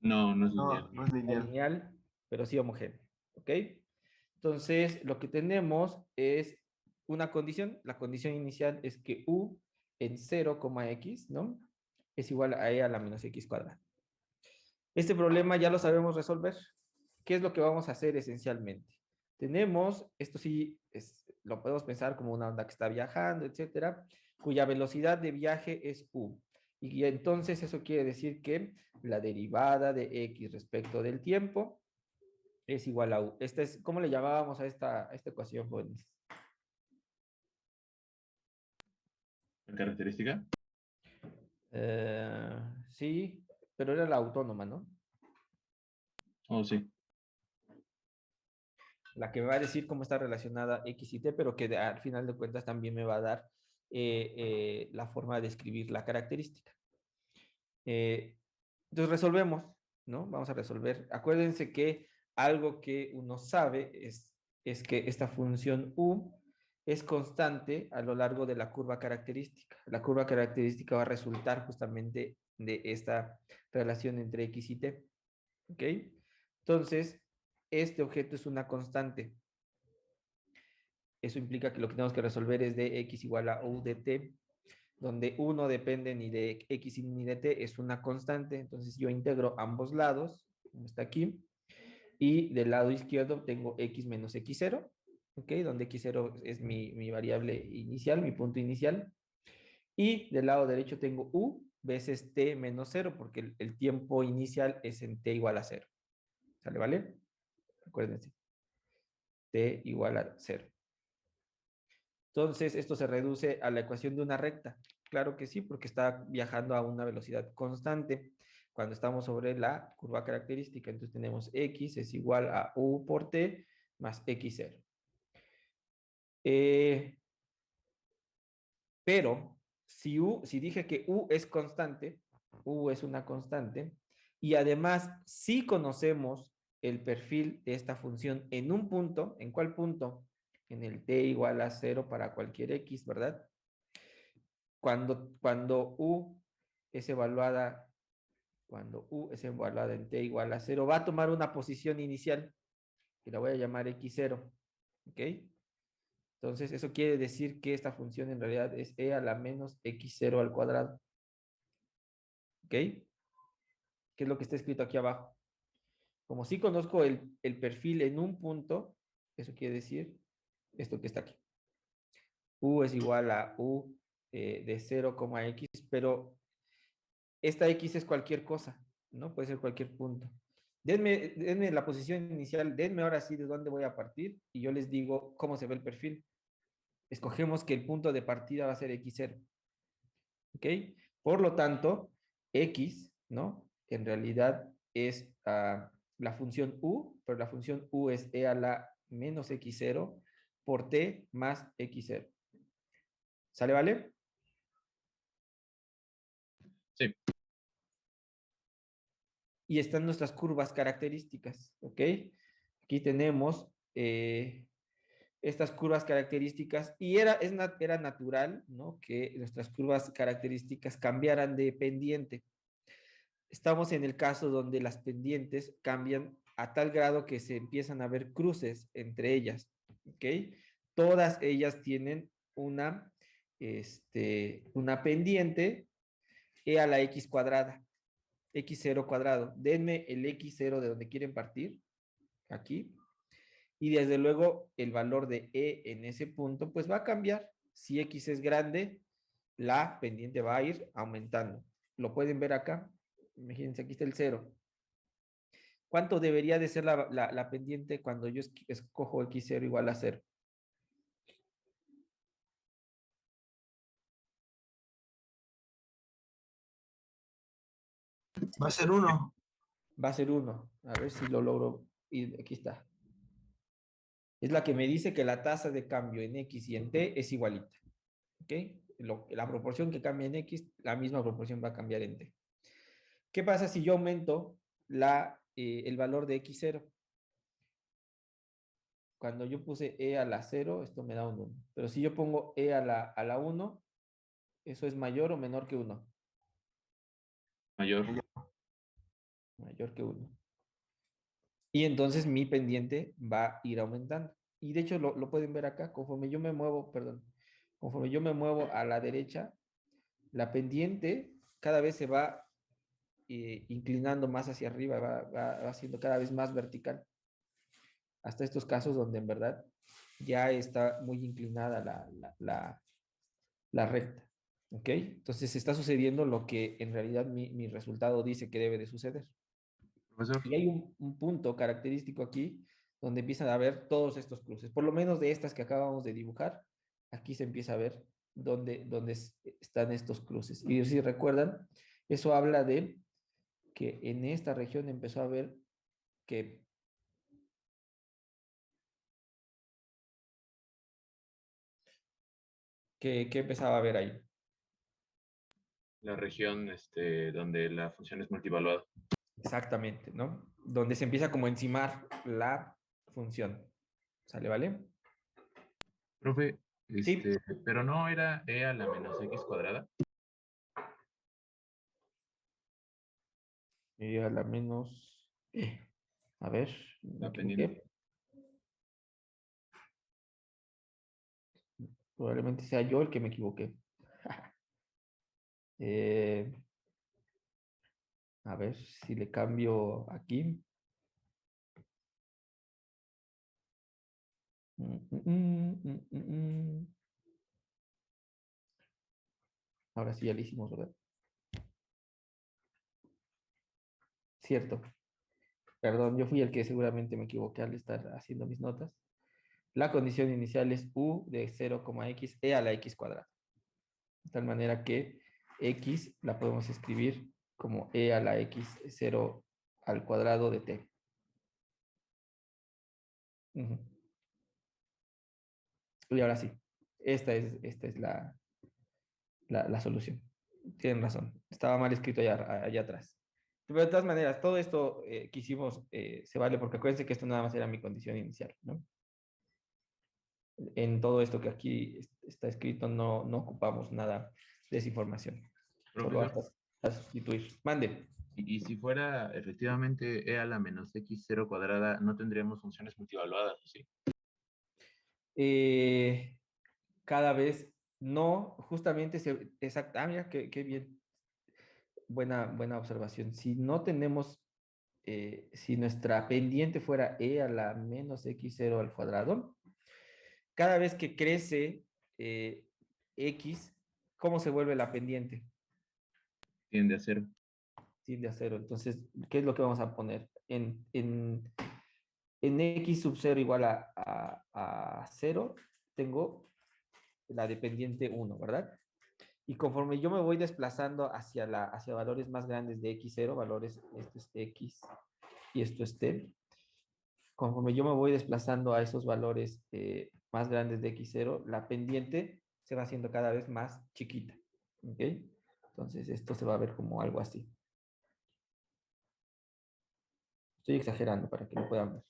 No, no es No, lineal. no es No lineal. lineal, pero sí homogéneo, ¿ok? Entonces, lo que tenemos es una condición. La condición inicial es que u en 0, x, ¿no? es igual a e a la menos x cuadrada. Este problema ya lo sabemos resolver. ¿Qué es lo que vamos a hacer esencialmente? Tenemos, esto sí, lo podemos pensar como una onda que está viajando, etcétera, cuya velocidad de viaje es u. Y entonces eso quiere decir que la derivada de x respecto del tiempo es igual a u. Esta es, ¿cómo le llamábamos a esta ecuación, jóvenes? ¿La característica? Sí, pero era la autónoma, ¿no? Oh, sí. La que me va a decir cómo está relacionada x y t, pero que al final de cuentas también me va a dar la forma de escribir la característica. Entonces resolvemos, ¿no? Vamos a resolver. Acuérdense que algo que uno sabe es que esta función u es constante a lo largo de la curva característica. La curva característica va a resultar justamente de esta relación entre x y t. ¿Ok? Entonces, este objeto es una constante. Eso implica que lo que tenemos que resolver es de x igual a u de t, donde u no depende ni de x ni de t, es una constante. Entonces yo integro ambos lados, como está aquí, y del lado izquierdo tengo x menos x0, ¿ok? Donde x0 es mi variable inicial, mi punto inicial. Y del lado derecho tengo u veces t menos 0, porque el tiempo inicial es en t igual a 0. ¿Sale, vale? Acuérdense. T igual a 0. Entonces, esto se reduce a la ecuación de una recta. Claro que sí, porque está viajando a una velocidad constante cuando estamos sobre la curva característica. Entonces tenemos x es igual a u por t más x0. Pero si dije que u es constante, u es una constante, y además si conocemos el perfil de esta función en un punto, ¿en cuál punto? En el t igual a 0 para cualquier x, ¿verdad? Cuando u es evaluada, en t igual a 0, va a tomar una posición inicial, que la voy a llamar x0, ¿ok? Entonces, eso quiere decir que esta función en realidad es e a la menos x0 al cuadrado. ¿Ok? ¿Qué es lo que está escrito aquí abajo? Como si conozco el perfil en un punto, eso quiere decir esto que está aquí. U es igual a u de 0, x, pero esta x es cualquier cosa, ¿no? Puede ser cualquier punto. Denme la posición inicial, denme ahora sí de dónde voy a partir y yo les digo cómo se ve el perfil. Escogemos que el punto de partida va a ser x0. ¿Ok? Por lo tanto, x, ¿no? En realidad es la función u, pero la función u es e a la menos x0 por t más x0. ¿Sale, vale? Sí. Y están nuestras curvas características, ¿ok? Aquí tenemos estas curvas características y era natural, ¿no? Que nuestras curvas características cambiaran de pendiente. Estamos en el caso donde las pendientes cambian a tal grado que se empiezan a ver cruces entre ellas, ¿ok? Todas ellas tienen una pendiente e a la x cuadrada, x0 cuadrado. Denme el x0 de donde quieren partir, aquí, y desde luego el valor de e en ese punto, pues va a cambiar. Si x es grande, la pendiente va a ir aumentando. Lo pueden ver acá. Imagínense, aquí está el 0. ¿Cuánto debería de ser la pendiente cuando yo escojo x0 igual a 0? Va a ser 1. Va a ser 1. A ver si lo logro. Y aquí está. Es la que me dice que la tasa de cambio en x y en t es igualita. ¿Ok? La proporción que cambia en x, la misma proporción va a cambiar en t. ¿Qué pasa si yo aumento el valor de x0? Cuando yo puse e a la 0, esto me da un 1. Pero si yo pongo e a la 1, ¿eso es mayor o menor que 1? Mayor. Mayor que 1. Y entonces mi pendiente va a ir aumentando. Y de hecho lo pueden ver acá, conforme yo me muevo a la derecha, la pendiente cada vez se va inclinando más hacia arriba, va siendo cada vez más vertical, hasta estos casos donde en verdad ya está muy inclinada la recta. ¿Ok? Entonces está sucediendo lo que en realidad mi resultado dice que debe de suceder. Profesor, Y hay un punto característico aquí donde empiezan a ver todos estos cruces, por lo menos de estas que acabamos de dibujar, aquí se empieza a ver dónde están estos cruces. Y si recuerdan, eso habla de que en esta región empezó a ver que que empezaba a ver ahí. la región donde la función es multivaluada. Exactamente, ¿no? Donde se empieza como a encimar la función. ¿Sale, vale? Profe, Sí. pero no era e a la menos x cuadrada. Y a la menos... a ver, me La pendiente. equivoqué. Probablemente sea yo el que me equivoqué. Eh, a ver si le cambio aquí. Ahora sí ya lo hicimos, ¿verdad? Cierto. Perdón, yo fui el que seguramente me equivoqué al estar haciendo mis notas. La condición inicial es u de 0,x e a la x cuadrada. De tal manera que x la podemos escribir como e a la x 0 al cuadrado de t. Ujú. Y ahora sí, esta es la solución. Tienen razón, estaba mal escrito allá atrás. Pero de todas maneras, todo esto que hicimos se vale porque acuérdense que esto nada más era mi condición inicial, ¿no? En todo esto que aquí está escrito no ocupamos nada de esa información. Solo Profesor, hasta sustituir. Mande. y si fuera efectivamente e a la menos x 0 cuadrada, ¿no tendríamos funciones multivaluadas, ¿o sí? Eh, cada vez no, justamente exacto, mira, qué bien, buena observación. Si no tenemos, si nuestra pendiente fuera e a la menos x0 al cuadrado, cada vez que crece x, ¿cómo se vuelve la pendiente? Tiende a cero. Tiende a cero. Entonces, ¿qué es lo que vamos a poner? En x sub 0 igual a 0, tengo la dependiente 1, ¿verdad? Y conforme yo me voy desplazando hacia valores más grandes de x0, valores, esto es x y esto es t, conforme yo me voy desplazando a esos valores más grandes de x0, la pendiente se va haciendo cada vez más chiquita. ¿Ok? Entonces esto se va a ver como algo así. Estoy exagerando para que lo puedan ver.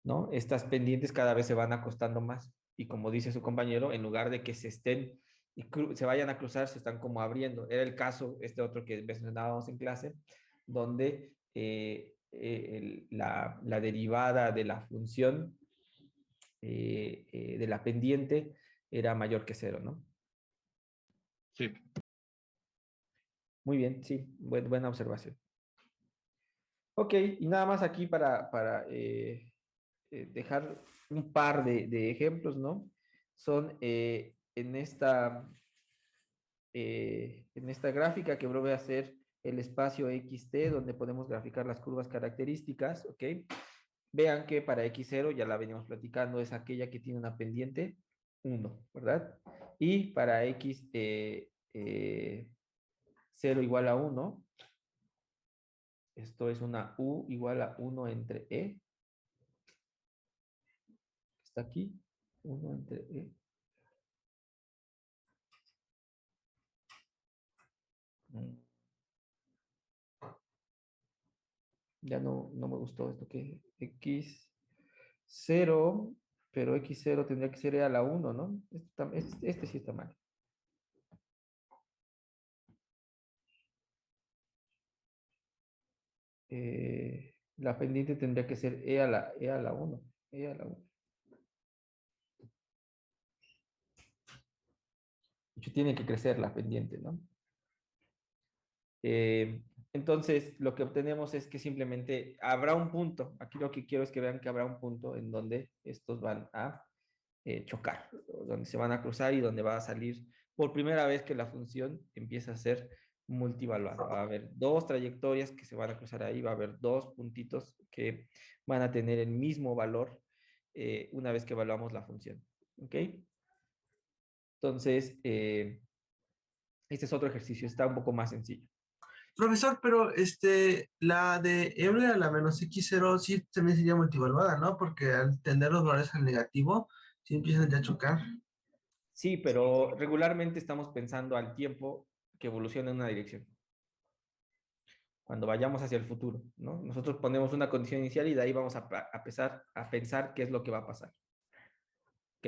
¿No? Estas pendientes cada vez se van acostando más. Y como dice su compañero, en lugar de que se estén y se vayan a cruzar, se están como abriendo. Era el caso, este otro que mencionábamos en clase, donde la derivada de la función de la pendiente era mayor que cero, ¿no? Sí. Muy bien, sí, buena observación. Ok, y nada más aquí para dejar un par de ejemplos, ¿no? Son en esta gráfica que voy a hacer el espacio XT, donde podemos graficar las curvas características, ¿ok? Vean que para X0, ya la venimos platicando, es aquella que tiene una pendiente 1, ¿verdad? Y para X 0 igual a 1, esto es una U igual a 1 entre E, está aquí, 1 entre E. Ya no me gustó esto que X0, pero X0 tendría que ser E a la 1, ¿no? Este sí está mal. La pendiente tendría que ser E a la 1. E a la 1. De hecho, tiene que crecer la pendiente, ¿no? Entonces, lo que obtenemos es que simplemente habrá un punto. Aquí lo que quiero es que vean que habrá un punto en donde estos van a chocar, donde se van a cruzar y donde va a salir por primera vez que la función empieza a ser multivaluada. Va a haber dos trayectorias que se van a cruzar ahí, va a haber dos puntitos que van a tener el mismo valor una vez que evaluamos la función. ¿Ok? Entonces, este es otro ejercicio, está un poco más sencillo. Profesor, pero la de m a la menos x0 sí también sería multivaluada, ¿no? Porque al tener los valores al negativo, sí empiezan ya a chocar. Sí, pero regularmente estamos pensando al tiempo que evoluciona en una dirección. Cuando vayamos hacia el futuro, ¿no? Nosotros ponemos una condición inicial y de ahí vamos a pensar qué es lo que va a pasar. ¿Ok?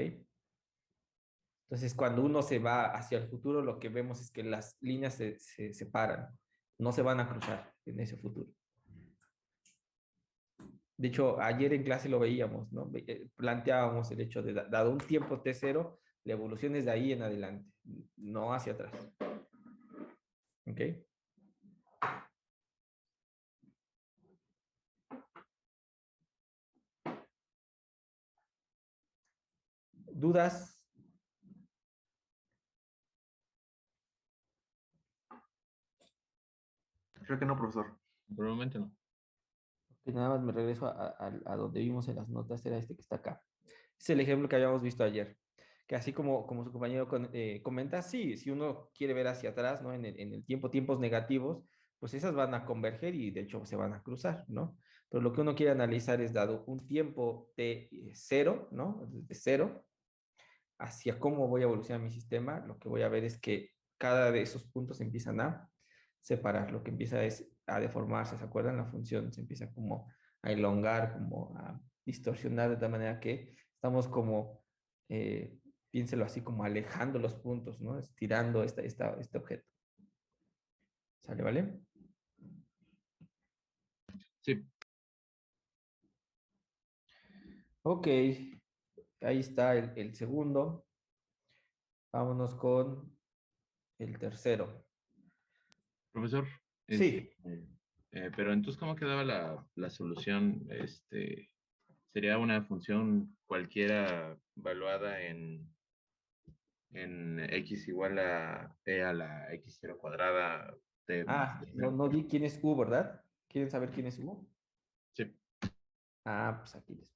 Entonces, cuando uno se va hacia el futuro, lo que vemos es que las líneas se separan, no se van a cruzar en ese futuro. De hecho, ayer en clase lo veíamos, ¿no? Planteábamos el hecho de, dado un tiempo T0, la evolución es de ahí en adelante, no hacia atrás. ¿Ok? ¿Dudas? Creo que no, profesor. Por el momento no. Que nada más me regreso a donde vimos en las notas, era este que está acá. Es el ejemplo que habíamos visto ayer, que así como su compañero comenta, sí, si uno quiere ver hacia atrás, ¿no? En el tiempo, tiempos negativos, pues esas van a converger y de hecho se van a cruzar, ¿no? Pero lo que uno quiere analizar es dado un tiempo de cero, ¿no? De cero, hacia cómo voy a evolucionar mi sistema, lo que voy a ver es que cada de esos puntos empiezan a separar, lo que empieza es a deformarse, ¿se acuerdan? La función se empieza como a elongar, como a distorsionar de tal manera que estamos como, piénselo así, como alejando los puntos, ¿no? Estirando este objeto. ¿Sale, vale? Sí, Ok, ahí está el segundo. Vámonos con el tercero. profesor. Sí, Pero entonces, ¿cómo quedaba la solución? Sería una función cualquiera valuada en x igual a e a la x0 cuadrada t más no, t0. no di quién es U, ¿verdad? ¿Quieren saber quién es U? Sí, Pues aquí les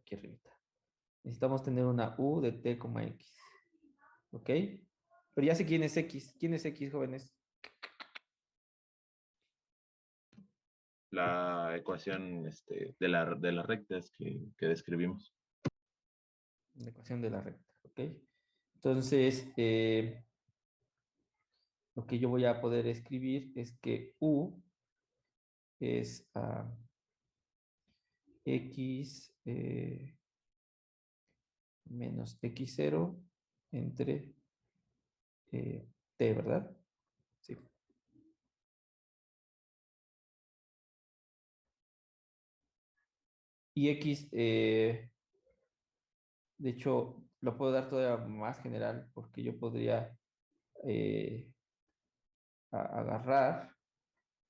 aquí arriba. Necesitamos tener una U de T, X. ¿Ok? Pero ya sé quién es X. ¿Quién es X, jóvenes? la ecuación de las rectas que describimos. La ecuación de la recta. ¿Ok? Entonces, lo que yo voy a poder escribir es que U es X menos X0 entre T, ¿verdad? Sí. Y X, de hecho, lo puedo dar todavía más general porque yo podría agarrar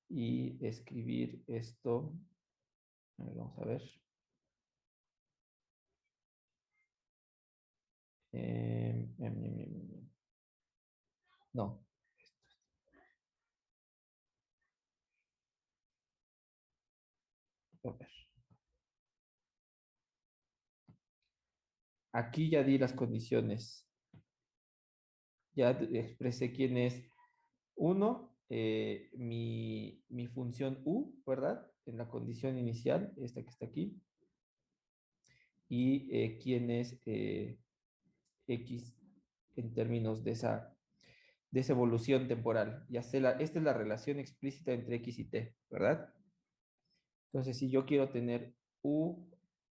y escribir esto. Vamos a ver. No. A ver. Aquí ya di las condiciones. Ya expresé quién es uno, mi función U, ¿verdad? En la condición inicial, esta que está aquí. Y quién es X en términos de esa evolución temporal. Ya sé, esta es la relación explícita entre X y T, ¿verdad? Entonces, si yo quiero tener U,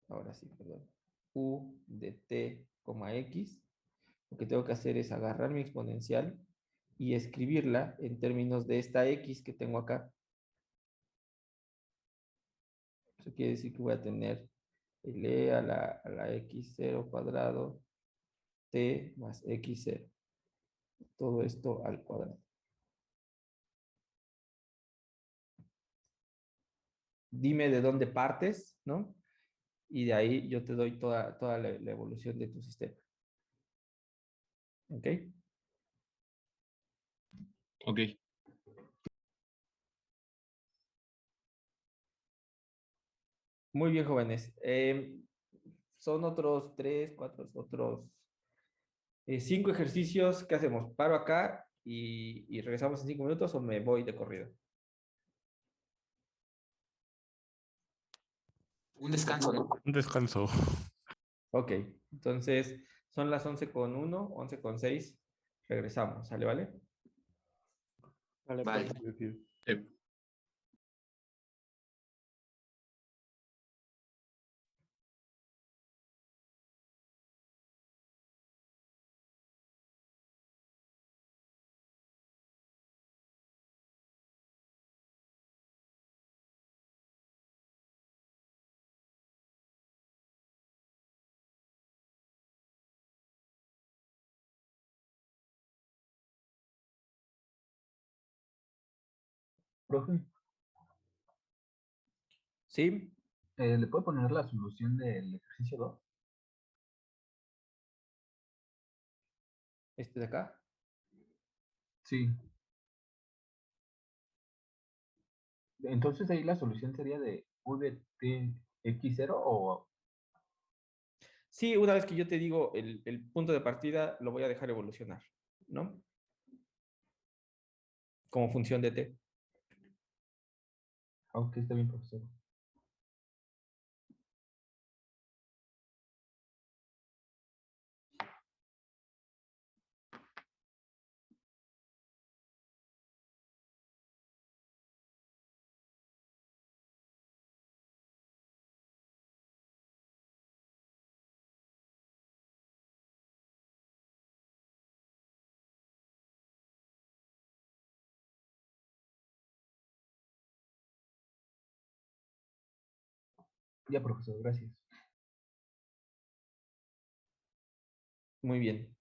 ahora sí, perdón, U de T, X, lo que tengo que hacer es agarrar mi exponencial y escribirla en términos de esta X que tengo acá. Eso quiere decir que voy a tener el E a la X0 cuadrado T más X0. todo esto al cuadrado. Dime de dónde partes, ¿no? Y de ahí yo te doy toda la evolución de tu sistema. ¿Ok? Ok. Muy bien, jóvenes. Son otros 3, 4, otros 5 ejercicios. ¿Qué hacemos? ¿Paro acá y regresamos en 5 minutos o me voy de corrido? Un descanso, ¿no? Un descanso. Ok, entonces son las 11:01, 11:06. Regresamos, ¿sale, vale? Vale, Vale. pues, sí. Sí. Profe, ¿Sí? ¿le puedo poner la solución del ejercicio 2? Este de acá. Sí. Entonces ahí la solución sería de U de t x0 o... Sí, una vez que yo te digo el punto de partida, lo voy a dejar evolucionar, ¿no? Como función de t. Ok, está bien, profesor. Ya, profesor, gracias. Muy bien.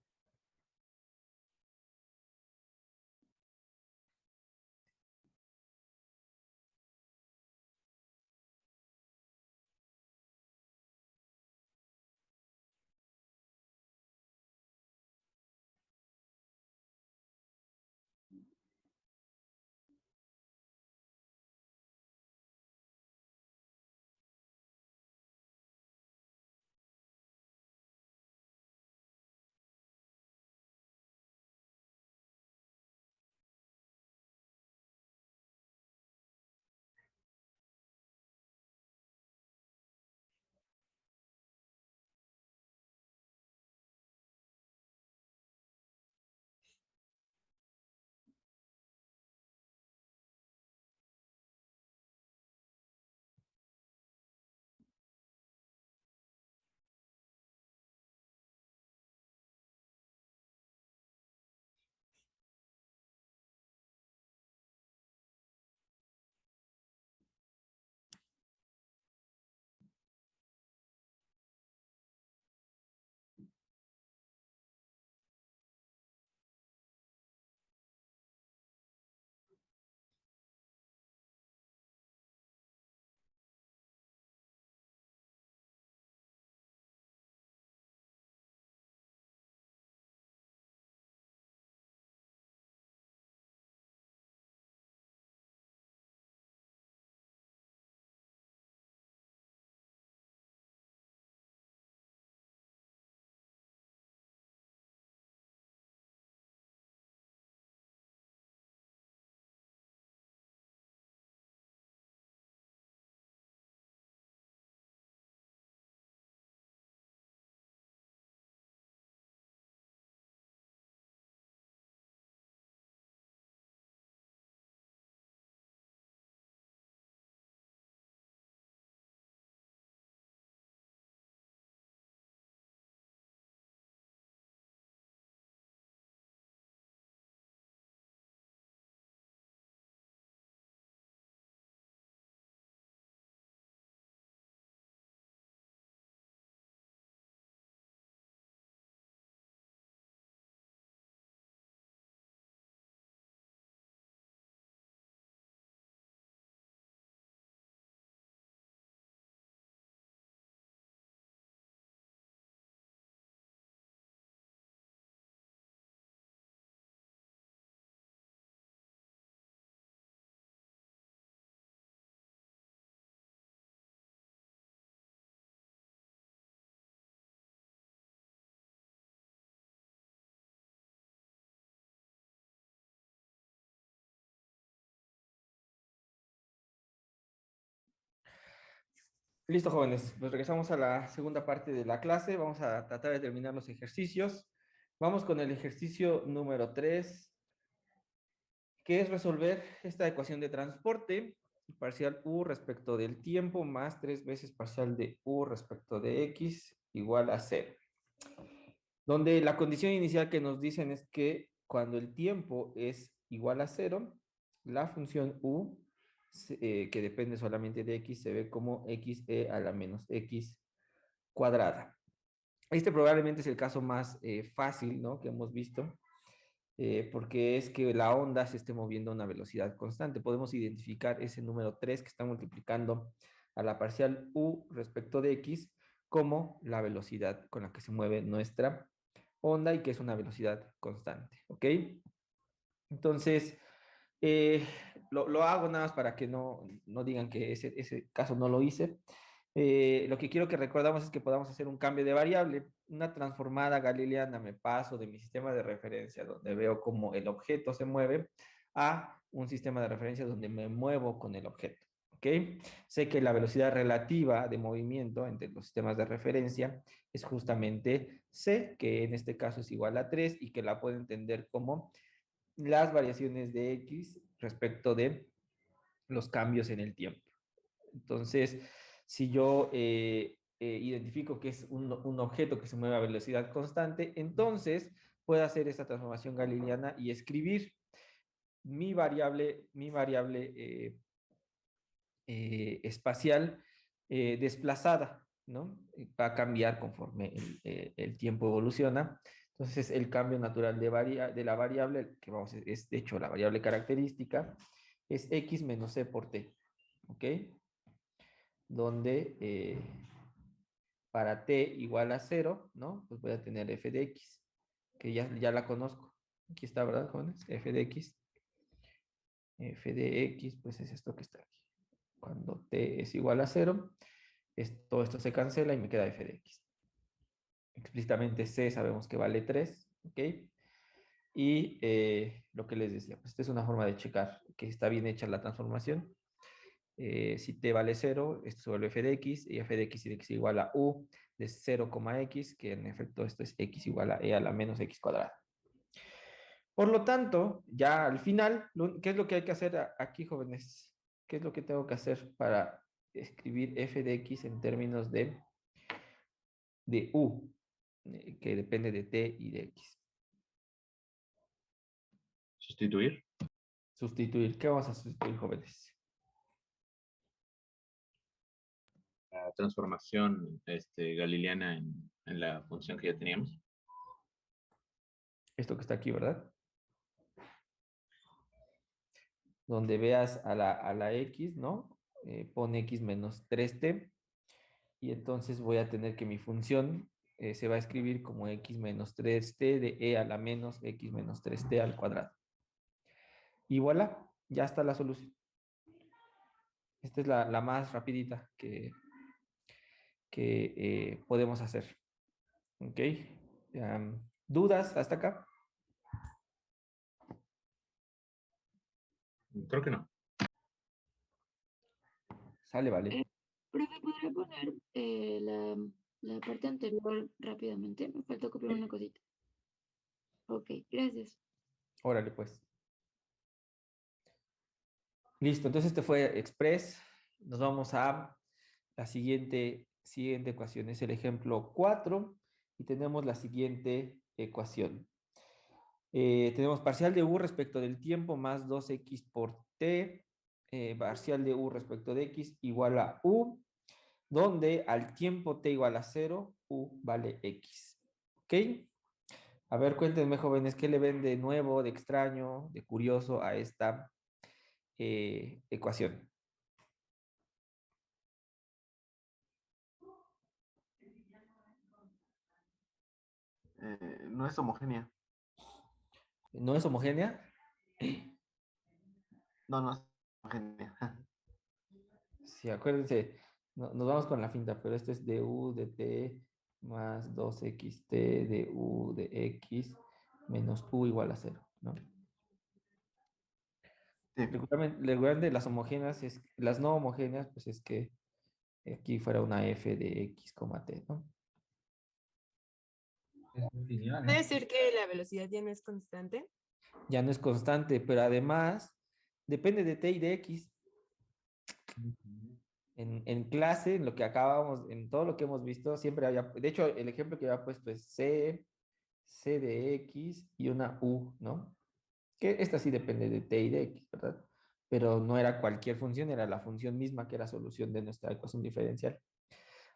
Listo, jóvenes. Pues regresamos a la segunda parte de la clase. Vamos a tratar de terminar los ejercicios. Vamos con el ejercicio número 3, que es resolver esta ecuación de transporte, parcial u respecto del tiempo más 3 veces parcial de u respecto de x igual a 0. Donde la condición inicial que nos dicen es que cuando el tiempo es igual a 0, la función u, que depende solamente de x, se ve como xe a la menos x cuadrada. Este probablemente es el caso más fácil, ¿no?, que hemos visto, porque es que la onda se esté moviendo a una velocidad constante. Podemos identificar ese número 3 que está multiplicando a la parcial u respecto de x como la velocidad con la que se mueve nuestra onda y que es una velocidad constante, ¿ok? Entonces, lo hago nada más para que no digan que ese caso no lo hice. Lo que quiero que recordamos es que podamos hacer un cambio de variable, una transformada galileana. Me paso de mi sistema de referencia, donde veo cómo el objeto se mueve, a un sistema de referencia donde me muevo con el objeto. ¿Ok? Sé que la velocidad relativa de movimiento entre los sistemas de referencia es justamente c, que en este caso es igual a 3 y que la puedo entender como las variaciones de x respecto de los cambios en el tiempo. Entonces, si yo identifico que es un objeto que se mueve a velocidad constante, entonces puedo hacer esta transformación galileana y escribir mi variable espacial desplazada, ¿no? Va a cambiar conforme el tiempo evoluciona. Entonces, el cambio natural de la variable, que vamos, es de hecho la variable característica, es x menos c por t, ¿ok? Donde para t igual a 0, ¿no? Pues voy a tener f de x, que ya la conozco. Aquí está, ¿verdad, jóvenes? F de x. F de x, pues es esto que está aquí. Cuando t es igual a 0, todo esto se cancela y me queda f de x. Explícitamente c sabemos que vale 3, ¿ok? Y lo que les decía, pues esta es una forma de checar que está bien hecha la transformación. Si t vale 0, esto se vuelve f de x, y f de x tiene que ser igual a u de 0,x, que en efecto esto es x igual a e a la menos x cuadrada. Por lo tanto, ya al final, ¿qué es lo que hay que hacer aquí, jóvenes? ¿Qué es lo que tengo que hacer para escribir f de x en términos de u, que depende de t y de x? Sustituir. Sustituir. ¿Qué vamos a sustituir, jóvenes? La transformación galileana en la función que ya teníamos. Esto que está aquí, ¿verdad? Donde veas a la x, ¿no? Pone x menos 3t, y entonces voy a tener que mi función se va a escribir como x menos 3t de e a la menos x menos 3t al cuadrado. Y voilà, ya está la solución. Esta es la más rapidita que podemos hacer. ¿Ok? ¿Dudas hasta acá? Creo que no. Sale, vale. Profe, ¿podría poner la parte anterior rápidamente? Me faltó copiar una cosita. Ok, gracias. Órale, pues. Listo, entonces este fue Express. Nos vamos a la siguiente ecuación. Es el ejemplo 4 y tenemos la siguiente ecuación. Tenemos parcial de u respecto del tiempo más 2x por t, parcial de u respecto de x igual a u, donde al tiempo t igual a 0, u vale x. ¿Ok? A ver, cuéntenme, jóvenes, ¿qué le ven de nuevo, de extraño, de curioso a esta ecuación? No es homogénea. ¿No es homogénea? No, no es homogénea. Sí, acuérdense, nos vamos con la finta, pero esto es du de t más 2xt de u de x menos u igual a 0, ¿no? Sí. Recuerden, las homogéneas, las no homogéneas, pues es que aquí fuera una f de x, t, ¿no? Es muy lineal, ¿Puede ¿no? ser que la velocidad ya no es constante? Ya no es constante, pero además depende de t y de x. En clase, en lo que acabamos, en todo lo que hemos visto, siempre había, de hecho, el ejemplo que había puesto es c de x y una u, ¿no? Que esta sí depende de t y de x, ¿verdad? Pero no era cualquier función, era la función misma que era solución de nuestra ecuación diferencial.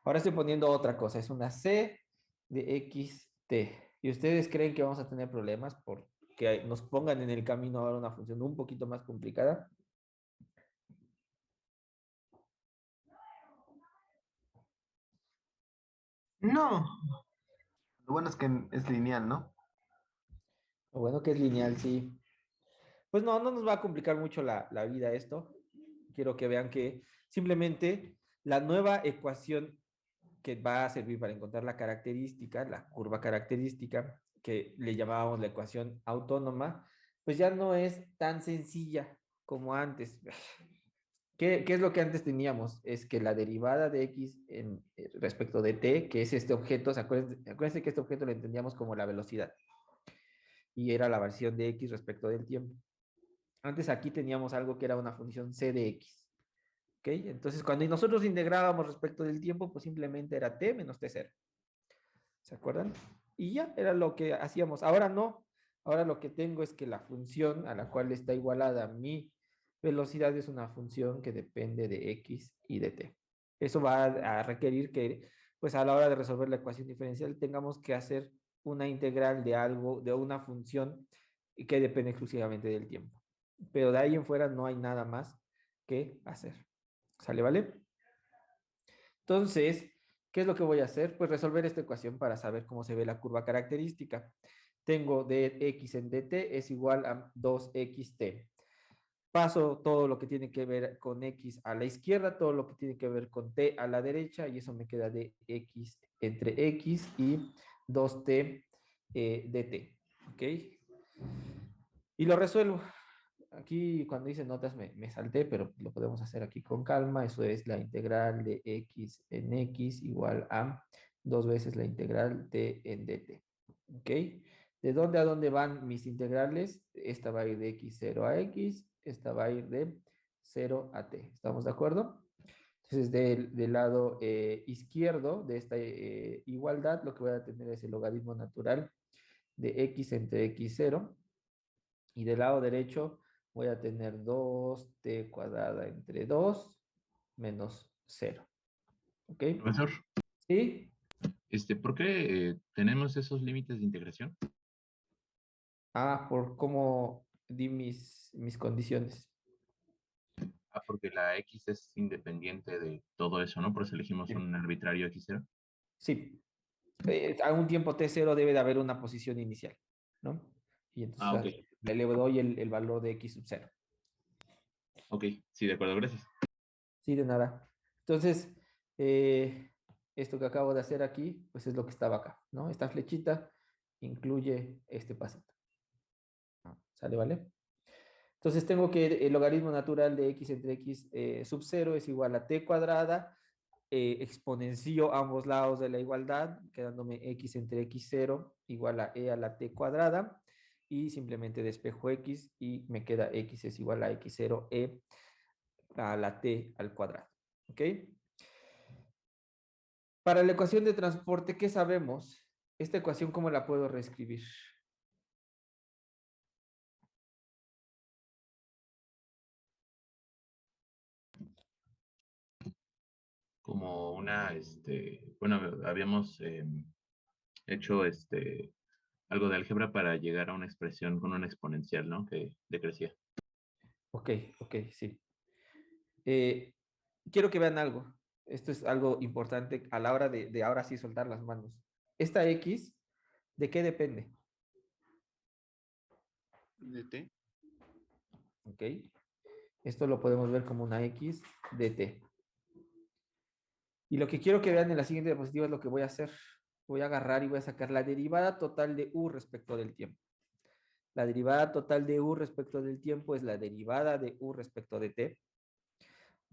Ahora estoy poniendo otra cosa, es una c de x t. ¿Y ustedes creen que vamos a tener problemas porque nos pongan en el camino ahora una función un poquito más complicada? No, Lo bueno es que es lineal, ¿no? Lo bueno que es lineal, sí. Pues no, no nos va a complicar mucho la vida esto. Quiero que vean que simplemente la nueva ecuación que va a servir para encontrar la característica, la curva característica, que le llamábamos la ecuación autónoma, pues ya no es tan sencilla como antes. ¿Qué es lo que antes teníamos? Es que la derivada de x respecto de t, que es este objeto, acuérdense que este objeto lo entendíamos como la velocidad y era la variación de x respecto del tiempo. Antes aquí teníamos algo que era una función c de x. ¿Ok? Entonces, cuando nosotros integrábamos respecto del tiempo, pues simplemente era t menos t0. ¿Se acuerdan? Y ya era lo que hacíamos. Ahora no. Ahora lo que tengo es que la función a la cual está igualada mi velocidad es una función que depende de x y de t. Eso va a requerir que, pues a la hora de resolver la ecuación diferencial, tengamos que hacer una integral de algo, de una función que depende exclusivamente del tiempo. Pero de ahí en fuera no hay nada más que hacer. ¿Sale, vale? Entonces, ¿qué es lo que voy a hacer? Pues resolver esta ecuación para saber cómo se ve la curva característica. Tengo dx en dt es igual a 2xt. Paso todo lo que tiene que ver con x a la izquierda, todo lo que tiene que ver con t a la derecha, y eso me queda de x entre x y 2t dt. ¿Ok? Y lo resuelvo. Aquí cuando hice notas me salté, pero lo podemos hacer aquí con calma. Eso es la integral de x en x igual a 2 veces la integral t en dt. ¿Ok? ¿De dónde a dónde van mis integrales? Esta va a ir de x0 a x, esta va a ir de 0 a t. ¿Estamos de acuerdo? Entonces, del lado izquierdo de esta igualdad, lo que voy a tener es el logaritmo natural de x entre x0. Y del lado derecho voy a tener 2t cuadrada entre 2 menos 0. ¿Ok? Profesor, ¿Sí? ¿por qué tenemos esos límites de integración? Por cómo di mis condiciones. Porque la X es independiente de todo eso, ¿no? Por eso elegimos Sí. un arbitrario X0. Sí. A un tiempo t0 debe de haber una posición inicial, ¿no? Y entonces Ok. le doy el valor de x sub 0. Ok, sí, de acuerdo, gracias. Sí, de nada. Entonces, esto que acabo de hacer aquí, pues es lo que estaba acá, ¿no? Esta flechita incluye este pasito. ¿Sale, vale? Entonces tengo que el logaritmo natural de x entre x sub 0 es igual a t cuadrada, exponencio ambos lados de la igualdad, quedándome x entre x0 igual a e a la t cuadrada, y simplemente despejo x y me queda x es igual a x0 e a la t al cuadrado. ¿Ok? Para la ecuación de transporte, ¿qué sabemos? Esta ecuación, ¿cómo la puedo reescribir? Como una, bueno, habíamos hecho algo de álgebra para llegar a una expresión con una exponencial, ¿no? Que decrecía. Ok, sí. Quiero que vean algo. Esto es algo importante a la hora de ahora sí soltar las manos. Esta X, ¿de qué depende? De t. Ok. Esto lo podemos ver como una X de t. Y lo que quiero que vean en la siguiente diapositiva es lo que voy a hacer. Voy a agarrar y voy a sacar la derivada total de u respecto del tiempo. La derivada total de u respecto del tiempo es la derivada de u respecto de t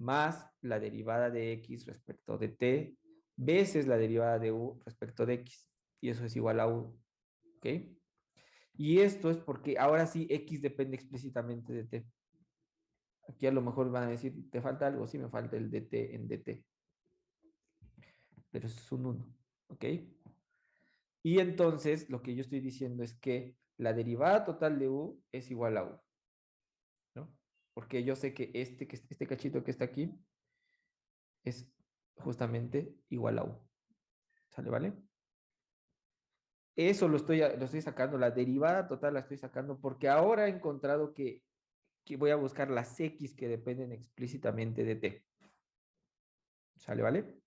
más la derivada de x respecto de t veces la derivada de u respecto de x. Y eso es igual a 1. ¿Ok? Y esto es porque ahora sí x depende explícitamente de t. Aquí a lo mejor van a decir, ¿te falta algo? Sí, me falta el dt en dt. Pero eso es un 1. ¿Ok? Y entonces lo que yo estoy diciendo es que la derivada total de u es igual a u. ¿No? Porque yo sé que este cachito que está aquí es justamente igual a u. ¿Sale, vale? Eso lo estoy sacando, la derivada total la estoy sacando porque ahora he encontrado que voy a buscar las x que dependen explícitamente de t. ¿Sale, vale?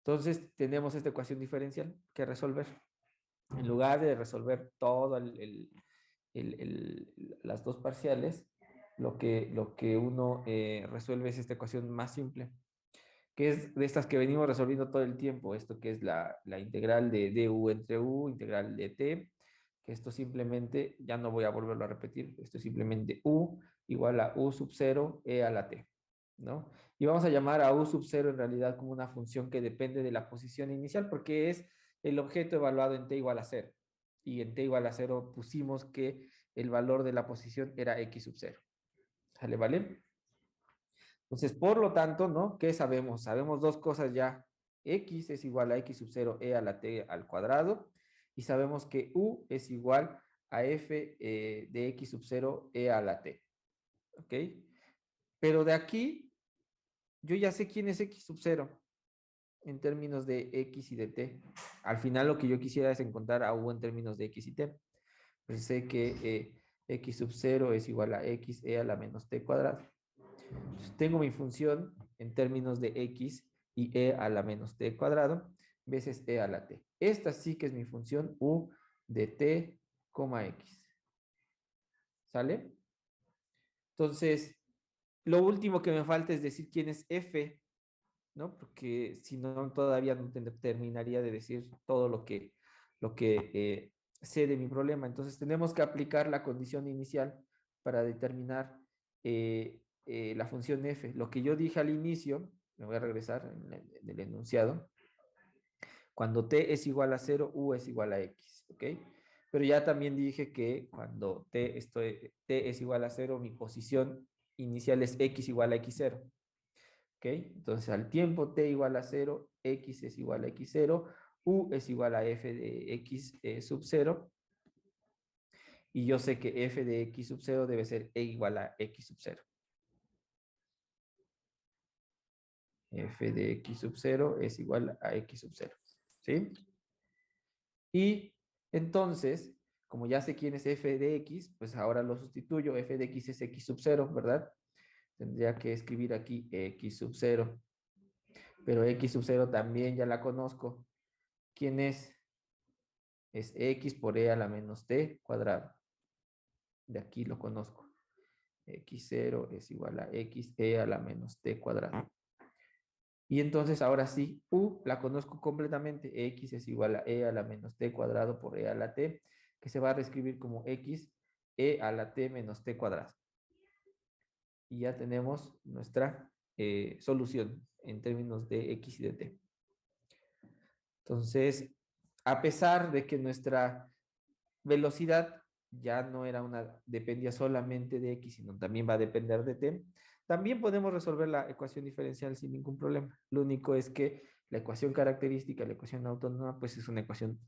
Entonces tenemos esta ecuación diferencial que resolver. En lugar de resolver todo las dos parciales, lo que uno resuelve es esta ecuación más simple, que es de estas que venimos resolviendo todo el tiempo, esto que es la integral de du entre u, integral de t, que esto simplemente, ya no voy a volverlo a repetir, esto es simplemente u igual a u sub 0 e a la t, ¿no? Y vamos a llamar a u sub 0 en realidad como una función que depende de la posición inicial, porque es el objeto evaluado en t igual a 0. Y en t igual a 0 pusimos que el valor de la posición era x sub 0. ¿Sale, vale? Entonces, por lo tanto, ¿no? ¿Qué sabemos? Sabemos dos cosas ya. X es igual a x sub 0 e a la t al cuadrado. Y sabemos que u es igual a f de x sub 0 e a la t. ¿Ok? Pero de aquí, yo ya sé quién es x sub 0 en términos de x y de t. Al final lo que yo quisiera es encontrar a u en términos de x y t. Pues sé que x sub 0 es igual a x e a la menos t cuadrado. Entonces, tengo mi función en términos de x y e a la menos t cuadrado veces e a la t. Esta sí que es mi función u de t, x. ¿Sale? Entonces, lo último que me falta es decir quién es f, ¿no? Porque si no, todavía no terminaría de decir todo lo que sé de mi problema. Entonces, tenemos que aplicar la condición inicial para determinar la función f. Lo que yo dije al inicio, me voy a regresar en el enunciado, cuando t es igual a 0, u es igual a x, ¿ok? Pero ya también dije que cuando t es igual a 0, mi posición inicial es x igual a x0. ¿Ok? Entonces, al tiempo t igual a 0, x es igual a x0, u es igual a f de x sub 0, y yo sé que f de x sub 0 debe ser e igual a x sub 0. F de x sub 0 es igual a x sub 0. ¿Sí? Y entonces, como ya sé quién es f de x, pues ahora lo sustituyo. F de x es x sub 0, ¿verdad? Tendría que escribir aquí x sub 0. Pero x sub 0 también ya la conozco. ¿Quién es? Es x por e a la menos t cuadrado. De aquí lo conozco. x0 es igual a x e a la menos t cuadrado. Y entonces ahora sí, u la conozco completamente. X es igual a e a la menos t cuadrado por e a la t, que se va a reescribir como x e a la t menos t cuadrado. Y ya tenemos nuestra solución en términos de x y de t. Entonces, a pesar de que nuestra velocidad ya no dependía solamente de x, sino también va a depender de t, también podemos resolver la ecuación diferencial sin ningún problema. Lo único es que la ecuación característica, la ecuación autónoma, pues es una ecuación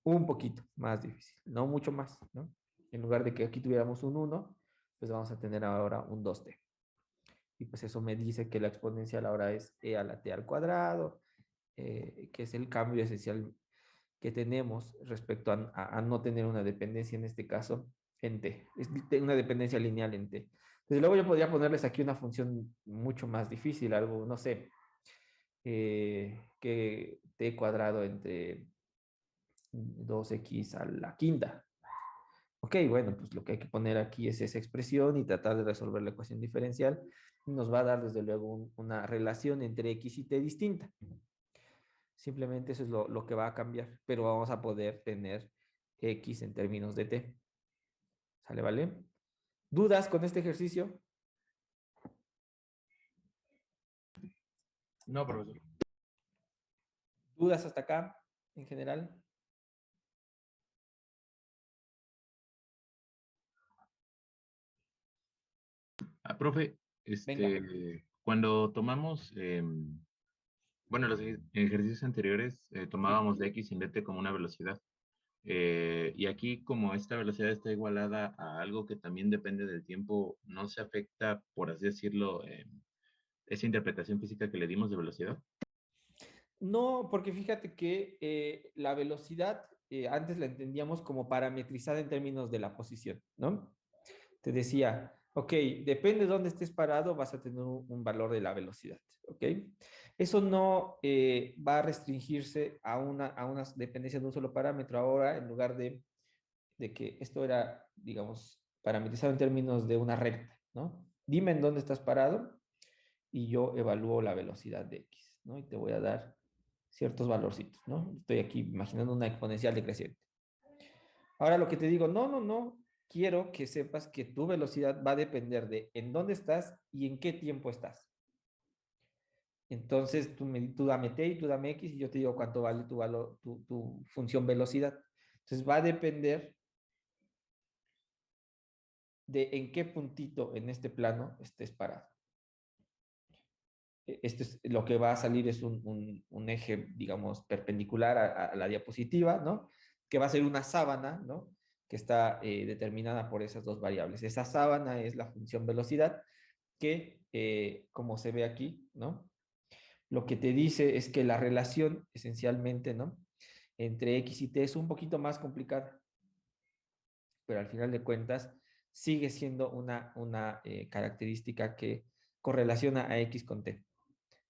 un poquito más difícil, no mucho más, ¿no? En lugar de que aquí tuviéramos un 1, pues vamos a tener ahora un 2t. Y pues eso me dice que la exponencial ahora es e a la t al cuadrado, que es el cambio esencial que tenemos respecto a no tener una dependencia en este caso en t. Es una dependencia lineal en t. Desde luego yo podría ponerles aquí una función mucho más difícil, algo, no sé, que t cuadrado entre 2x a la quinta. Ok, bueno, pues lo que hay que poner aquí es esa expresión y tratar de resolver la ecuación diferencial. Nos va a dar desde luego una relación entre x y t distinta. Simplemente eso es lo que va a cambiar, pero vamos a poder tener x en términos de t. ¿Sale, vale? ¿Dudas con este ejercicio? No, profesor. ¿Dudas hasta acá en general? Profe, Venga. cuando tomamos, bueno, los ejercicios anteriores tomábamos de x sin dt como una velocidad. Y aquí, como esta velocidad está igualada a algo que también depende del tiempo, ¿no se afecta, por así decirlo, esa interpretación física que le dimos de velocidad? No, porque fíjate que la velocidad antes la entendíamos como parametrizada en términos de la posición, ¿no? Te decía, ok, depende de dónde estés parado, vas a tener un valor de la velocidad, ¿ok? Eso no va a restringirse a una dependencia de un solo parámetro. Ahora, en lugar de que esto era, digamos, parametrizado en términos de una recta, ¿no? Dime en dónde estás parado y yo evalúo la velocidad de x, ¿no? Y te voy a dar ciertos valorcitos, ¿no? Estoy aquí imaginando una exponencial decreciente. Ahora lo que te digo, no, quiero que sepas que tu velocidad va a depender de en dónde estás y en qué tiempo estás. Entonces tú dame t y tú dame x y yo te digo cuánto vale tu valor, tu función velocidad. Entonces va a depender de en qué puntito en este plano estés parado. Esto es, lo que va a salir es un eje, digamos, perpendicular a la diapositiva, ¿no? Que va a ser una sábana, ¿no? Que está determinada por esas dos variables. Esa sábana es la función velocidad que, como se ve aquí, ¿no? Lo que te dice es que la relación, esencialmente, ¿no? Entre x y t es un poquito más complicada, pero al final de cuentas sigue siendo una característica que correlaciona a x con t,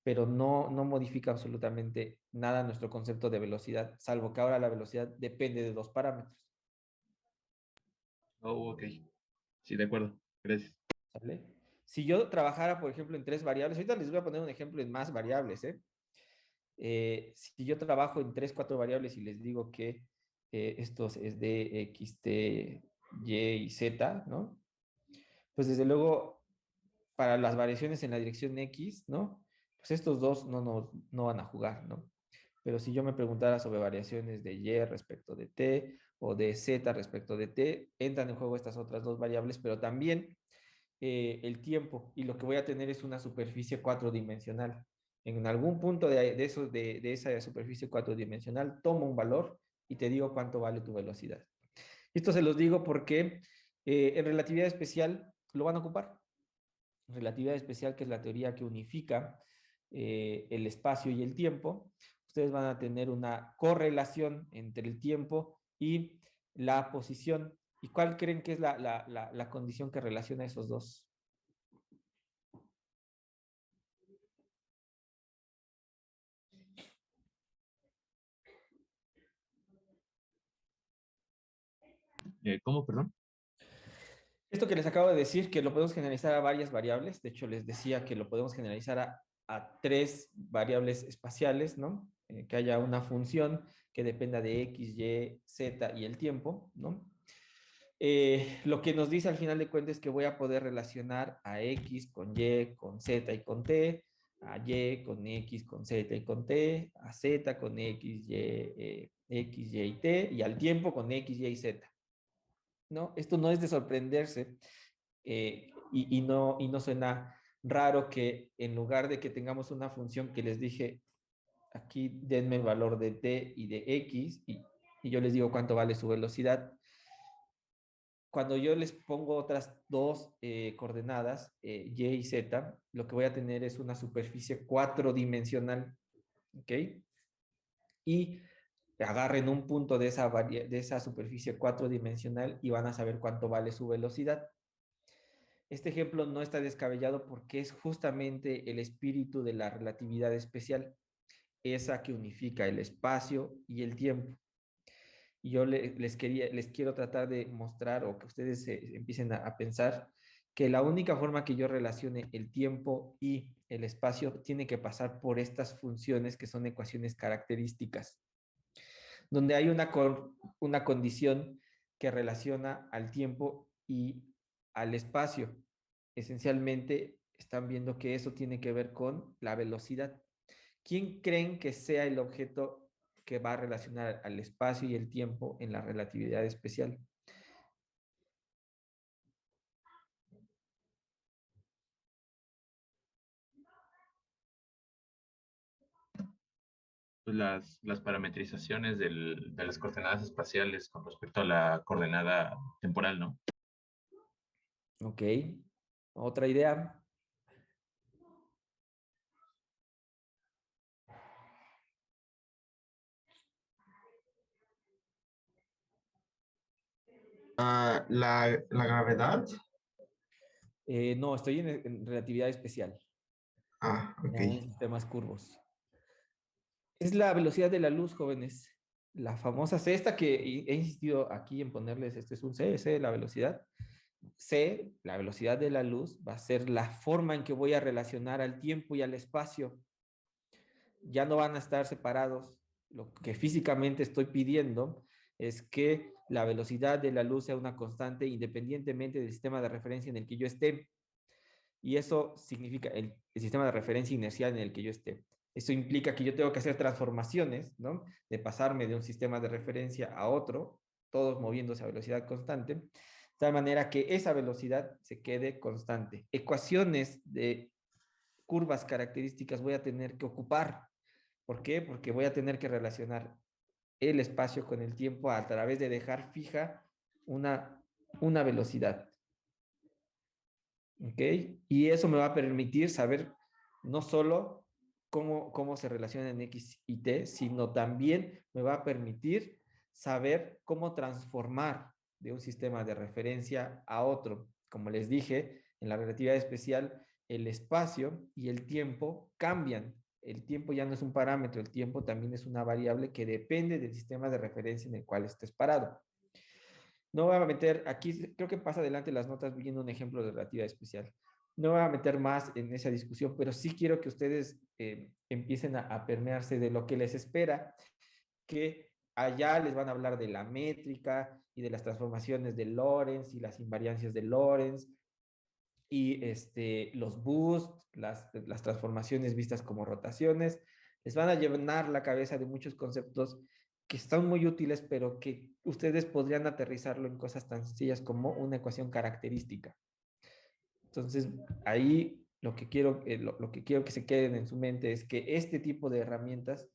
pero no modifica absolutamente nada nuestro concepto de velocidad, salvo que ahora la velocidad depende de dos parámetros. Oh, ok. Sí, de acuerdo. Gracias. ¿Sale? Si yo trabajara, por ejemplo, en tres variables, ahorita les voy a poner un ejemplo en más variables, ¿eh? Si yo trabajo en tres, cuatro variables y les digo que esto es de x, t, y y z, ¿no? Pues desde luego, para las variaciones en la dirección x, ¿no? Pues estos dos no van a jugar, ¿no? Pero si yo me preguntara sobre variaciones de y respecto de t o de z respecto de t, entran en juego estas otras dos variables, pero también el tiempo, y lo que voy a tener es una superficie cuatrodimensional. En algún punto de esa superficie cuatrodimensional tomo un valor y te digo cuánto vale tu velocidad. Esto se los digo porque en relatividad especial lo van a ocupar. Relatividad especial, que es la teoría que unifica el espacio y el tiempo, ustedes van a tener una correlación entre el tiempo y la posición. ¿Y cuál creen que es la condición que relaciona esos dos? ¿Cómo, perdón? Esto que les acabo de decir, que lo podemos generalizar a varias variables, de hecho les decía que lo podemos generalizar a tres variables espaciales, ¿no? Que haya una función que dependa de x, y, z y el tiempo, ¿no? Lo que nos dice al final de cuentas es que voy a poder relacionar a x con y, con z y con t, a y con x, con z y con t, a z con x, y t, y al tiempo con x, y z. ¿No? Esto no es de sorprenderse y no suena raro que en lugar de que tengamos una función que les dije, aquí denme el valor de t y de x y yo les digo cuánto vale su velocidad. Cuando yo les pongo otras dos coordenadas, y y z, lo que voy a tener es una superficie cuatrodimensional, ¿ok? Y agarren un punto de esa superficie cuatrodimensional y van a saber cuánto vale su velocidad. Este ejemplo no está descabellado porque es justamente el espíritu de la relatividad especial, esa que unifica el espacio y el tiempo. Y yo les quiero tratar de mostrar o que ustedes empiecen a pensar que la única forma que yo relacione el tiempo y el espacio tiene que pasar por estas funciones que son ecuaciones características, donde hay una condición que relaciona al tiempo y al espacio. Esencialmente están viendo que eso tiene que ver con la velocidad. ¿Quién creen que sea el objeto que va a relacionar al espacio y el tiempo en la relatividad especial? Pues las parametrizaciones de las coordenadas espaciales con respecto a la coordenada temporal, ¿no? Ok. Otra idea. La gravedad. No, estoy en relatividad especial, Ok. ya en sistemas curvos. Es la velocidad de la luz, jóvenes. La famosa C, esta que he insistido aquí en ponerles, este es un C, la velocidad. C, la velocidad de la luz, va a ser la forma en que voy a relacionar al tiempo y al espacio. Ya no van a estar separados. Lo que físicamente estoy pidiendo es que la velocidad de la luz sea una constante independientemente del sistema de referencia en el que yo esté. Y eso significa el sistema de referencia inercial en el que yo esté. Eso implica que yo tengo que hacer transformaciones, ¿no? De pasarme de un sistema de referencia a otro, todos moviéndose a velocidad constante, de tal manera que esa velocidad se quede constante. Ecuaciones de curvas características voy a tener que ocupar. ¿Por qué? Porque voy a tener que relacionar el espacio con el tiempo a través de dejar fija una velocidad. ¿Ok? Y eso me va a permitir saber no solo cómo se relacionan X y T, sino también me va a permitir saber cómo transformar de un sistema de referencia a otro. Como les dije, en la relatividad especial, el espacio y el tiempo cambian. El tiempo ya no es un parámetro, el tiempo también es una variable que depende del sistema de referencia en el cual estés parado. No voy a meter, aquí creo que pasa adelante las notas viendo un ejemplo de relatividad especial. No voy a meter más en esa discusión, pero sí quiero que ustedes empiecen a permearse de lo que les espera, que allá les van a hablar de la métrica y de las transformaciones de Lorentz y las invariancias de Lorentz y los boosts, las transformaciones vistas como rotaciones. Les van a llenar la cabeza de muchos conceptos que son muy útiles, pero que ustedes podrían aterrizarlo en cosas tan sencillas como una ecuación característica. Entonces, ahí lo que quiero que se queden en su mente es que este tipo de herramientas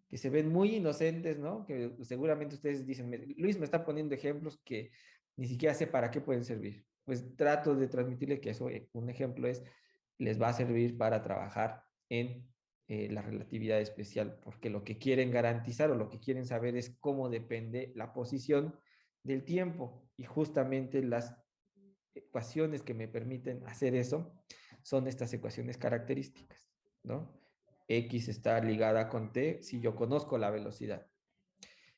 que se ven muy inocentes, ¿no? Que seguramente ustedes dicen, Luis me está poniendo ejemplos que ni siquiera sé para qué pueden servir. Pues trato de transmitirle que eso, un ejemplo es, les va a servir para trabajar en la relatividad especial, porque lo que quieren garantizar o lo que quieren saber es cómo depende la posición del tiempo y justamente las ecuaciones que me permiten hacer eso son estas ecuaciones características, ¿no? X está ligada con T si yo conozco la velocidad.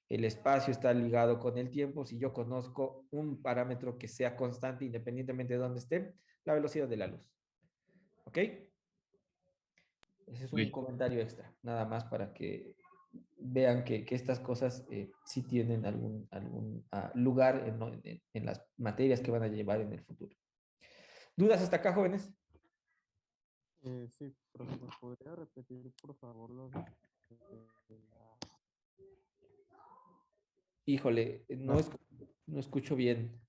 El espacio está ligado con el tiempo si yo conozco un parámetro que sea constante independientemente de dónde esté, la velocidad de la luz. ¿Ok? Ese es un Uy, comentario extra, nada más para que vean que estas cosas sí tienen algún lugar en las materias que van a llevar en el futuro. ¿Dudas hasta acá, jóvenes? Sí, profesor, ¿podría repetir por favor los de la... Híjole, no escucho bien.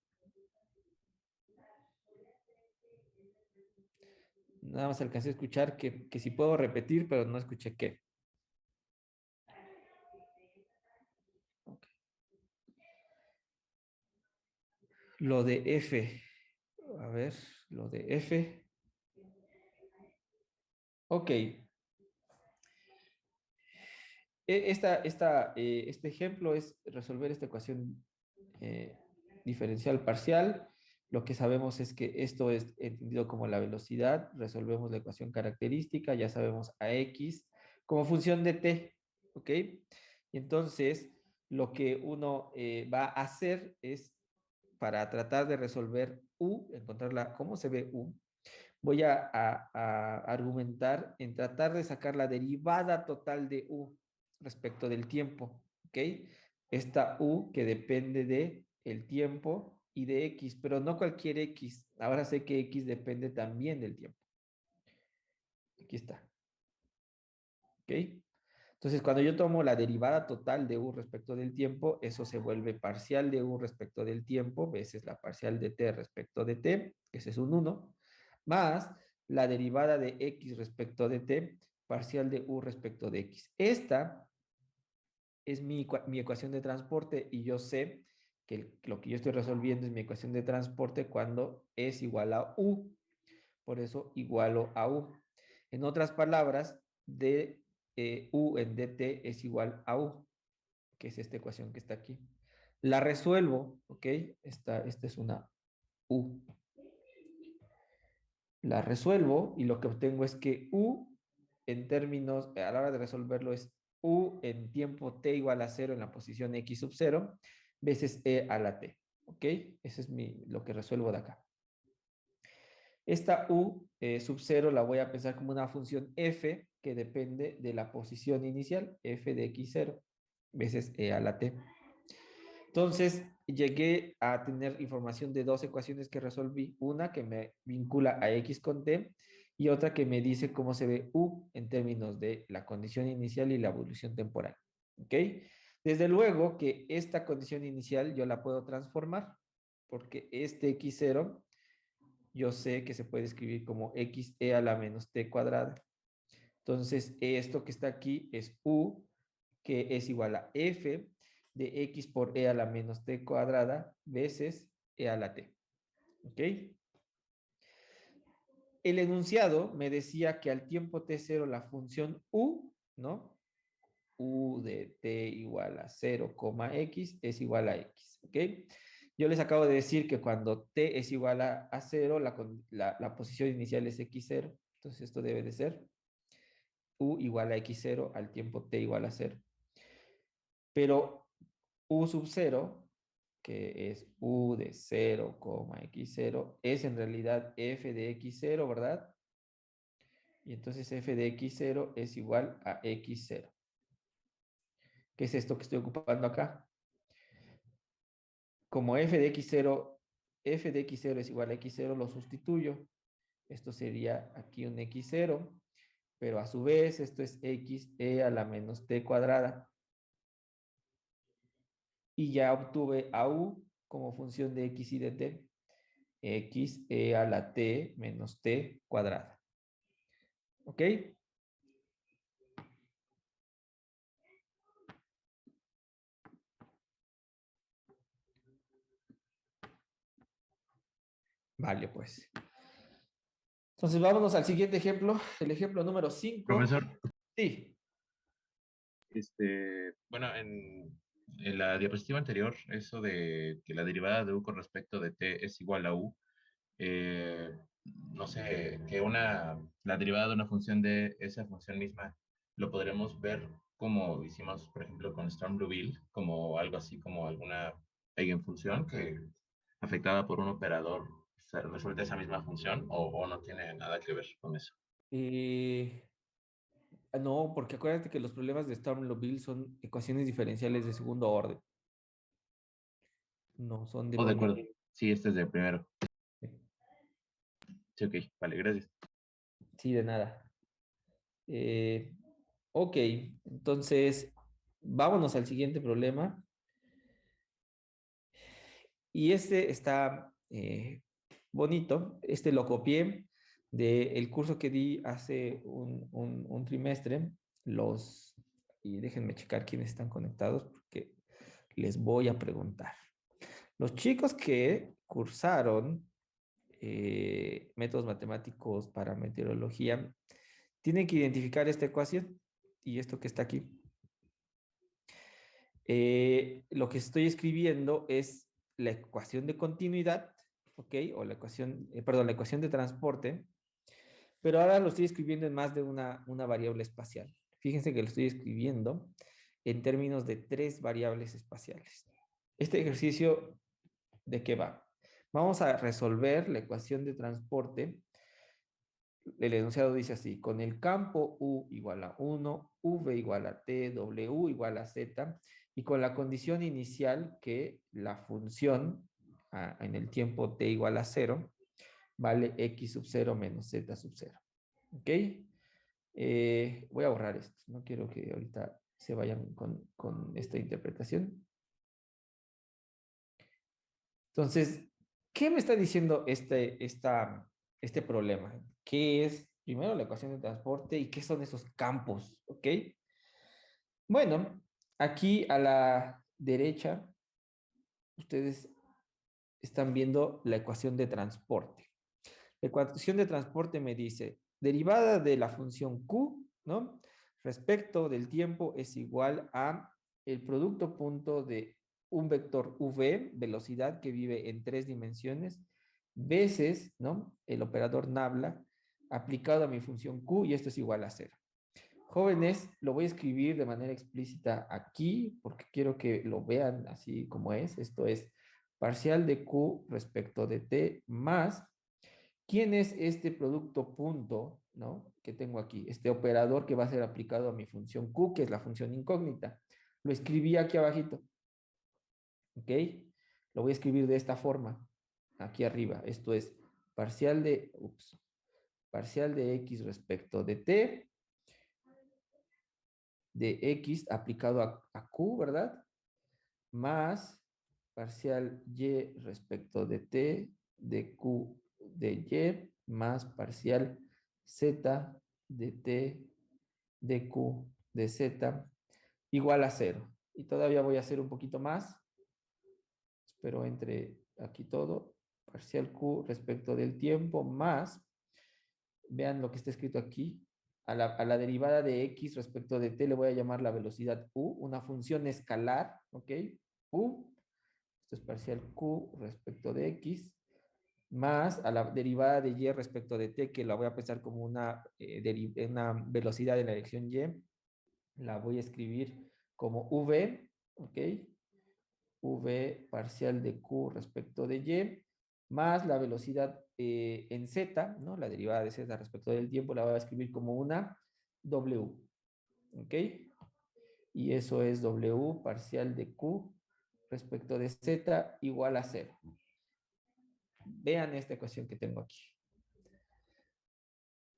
Nada más alcancé a escuchar que si puedo repetir, pero no escuché qué. Okay. Lo de F. A ver, lo de F. Ok. Este ejemplo es resolver esta ecuación eh, diferencial parcial. Lo que sabemos es que esto es entendido como la velocidad. Resolvemos la ecuación característica. Ya sabemos a X como función de T. ¿Ok? Y entonces, lo que uno va a hacer es, para tratar de resolver U, encontrarla, ¿cómo se ve U? Voy a argumentar en tratar de sacar la derivada total de U respecto del tiempo, ¿ok? Esta U que depende de el tiempo y de X, pero no cualquier X. Ahora sé que X depende también del tiempo. Aquí está. ¿ok? Entonces, cuando yo tomo la derivada total de u respecto del tiempo, eso se vuelve parcial de u respecto del tiempo, veces la parcial de t respecto de t, que ese es un 1, más la derivada de x respecto de t, parcial de u respecto de x. Esta es mi ecuación de transporte y yo sé que lo que yo estoy resolviendo es mi ecuación de transporte cuando es igual a u. Por eso igualo a u. En otras palabras, u en dt es igual a u, que es esta ecuación que está aquí. La resuelvo, ¿ok? Esta es una u. La resuelvo y lo que obtengo es que u en términos, a la hora de resolverlo es u en tiempo t igual a 0 en la posición x sub 0 veces e a la t, ¿ok? Ese es lo que resuelvo de acá. Esta u sub 0 la voy a pensar como una función f que depende de la posición inicial, f de x0 veces e a la t. Entonces, llegué a tener información de dos ecuaciones que resolví. Una que me vincula a x con t y otra que me dice cómo se ve u en términos de la condición inicial y la evolución temporal. ¿Ok? Desde luego que esta condición inicial yo la puedo transformar porque este x0 yo sé que se puede escribir como xe a la menos t cuadrada. Entonces, esto que está aquí es u, que es igual a f de x por e a la menos t cuadrada veces e a la t. ¿Ok? El enunciado me decía que al tiempo t0 la función u, ¿no? U de t igual a 0, x es igual a x. ¿Ok? Yo les acabo de decir que cuando t es igual a 0, la posición inicial es x0. Entonces esto debe de ser u igual a x0 al tiempo t igual a 0. Pero u sub 0, que es u de 0, x0, es en realidad f de x0, ¿verdad? Y entonces f de x0 es igual a x0. ¿Qué es esto que estoy ocupando acá? Como f de x0 es igual a x0, lo sustituyo. Esto sería aquí un x0, pero a su vez esto es x e a la menos t cuadrada. Y ya obtuve a u como función de x y de t, x e a la t menos t cuadrada. ¿Ok? Vale, pues. Entonces vámonos al siguiente ejemplo, el ejemplo número 5. Profesor, Sí. Bueno, en la diapositiva anterior, eso de que la derivada de u con respecto de t es igual a u, eh, no sé, que la derivada de una función de esa función misma lo podremos ver como hicimos, por ejemplo, con Storm-Liouville, como algo así como alguna eigenfunción que afectada por un operador resuelve esa misma función o no tiene nada que ver con eso. No, porque acuérdate que los problemas de Sturm-Liouville son ecuaciones diferenciales de segundo orden. No son de Oh, de primer. acuerdo. Sí, este es de primero. Sí, ok, vale, gracias. Sí, de nada. Ok, entonces vámonos al siguiente problema. Y este está bonito. Este lo copié del curso que di hace un trimestre. Y déjenme checar quiénes están conectados porque les voy a preguntar. Los chicos que cursaron métodos matemáticos para meteorología tienen que identificar esta ecuación y esto que está aquí. Lo que estoy escribiendo es la ecuación de continuidad, ¿ok? O la ecuación, perdón, la ecuación de transporte, pero ahora lo estoy escribiendo en más de una variable espacial. Fíjense que lo estoy escribiendo en términos de 3 variables espaciales. Este ejercicio, ¿de qué va? Vamos a resolver la ecuación de transporte. El enunciado dice así: con el campo U igual a 1, V igual a T, W igual a Z, y con la condición inicial que la función en el tiempo T igual a 0 vale X sub 0 menos Z sub 0. ¿Ok? Voy a borrar esto. No quiero que ahorita se vayan con esta interpretación. Entonces, ¿qué me está diciendo este problema? ¿Qué es, primero, la ecuación de transporte y qué son esos campos? ¿Ok? Bueno, aquí a la derecha, ustedes están viendo la ecuación de transporte. La ecuación de transporte me dice, derivada de la función Q, ¿no? Respecto del tiempo es igual a el producto punto de un vector v, velocidad que vive en 3 dimensiones, veces, ¿no? El operador nabla aplicado a mi función Q y esto es igual a 0. Jóvenes, lo voy a escribir de manera explícita aquí porque quiero que lo vean así como es. Esto es parcial de Q respecto de T más, ¿quién es este producto punto, ¿no? Que tengo aquí? Este operador que va a ser aplicado a mi función Q, que es la función incógnita. Lo escribí aquí abajito. ¿Ok? Lo voy a escribir de esta forma, aquí arriba. Esto es parcial de X respecto de T, de X aplicado a Q, ¿verdad? Más parcial Y respecto de T, de Q de Y, más parcial Z de T, de Q de Z, igual a 0. Y todavía voy a hacer un poquito más. Espero entre aquí todo. Parcial Q respecto del tiempo más, vean lo que está escrito aquí, a la derivada de X respecto de T le voy a llamar la velocidad U, una función escalar, ¿ok? U, esto es parcial Q respecto de X, más a la derivada de Y respecto de T, que la voy a pensar como una velocidad en la dirección Y, la voy a escribir como V, ¿ok? V parcial de Q respecto de Y, más la velocidad en Z, ¿no? La derivada de Z respecto del tiempo la voy a escribir como una W, ¿ok? Y eso es W parcial de Q respecto de Z igual a 0. Vean esta ecuación que tengo aquí.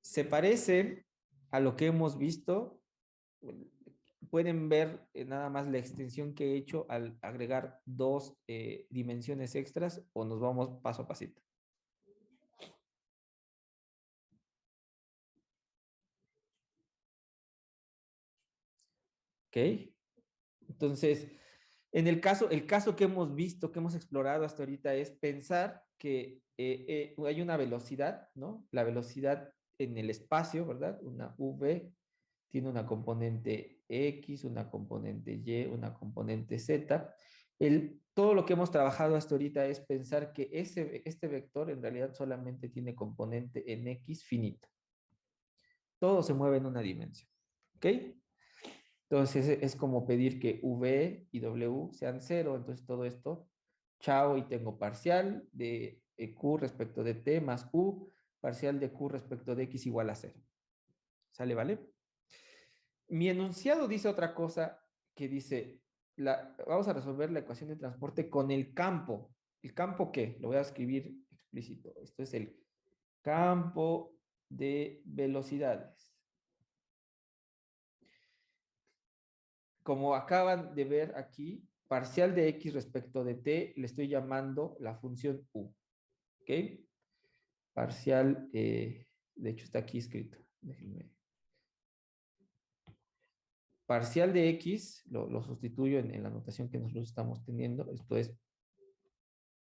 Se parece a lo que hemos visto. Pueden ver nada más la extensión que he hecho al agregar 2 dimensiones extras o nos vamos paso a pasito. ¿Ok? Entonces, el caso que hemos visto, que hemos explorado hasta ahorita es pensar que hay una velocidad, ¿no? La velocidad en el espacio, ¿verdad? Una V tiene una componente X, una componente Y, una componente Z. Todo lo que hemos trabajado hasta ahorita es pensar que este vector en realidad solamente tiene componente en X finito. Todo se mueve en una dimensión. ¿Ok? Entonces es como pedir que V y W sean 0. Entonces todo esto, chao, y tengo parcial de Q respecto de T más U, parcial de Q respecto de X igual a 0. ¿Sale, vale? Mi enunciado dice otra cosa que dice, vamos a resolver la ecuación de transporte con el campo. ¿El campo qué? Lo voy a escribir explícito. Esto es el campo de velocidades. Como acaban de ver aquí, parcial de X respecto de T, le estoy llamando la función U. ¿Ok? Parcial, de hecho está aquí escrito. Déjenme. Parcial de X, lo sustituyo en la notación que nosotros estamos teniendo. Esto es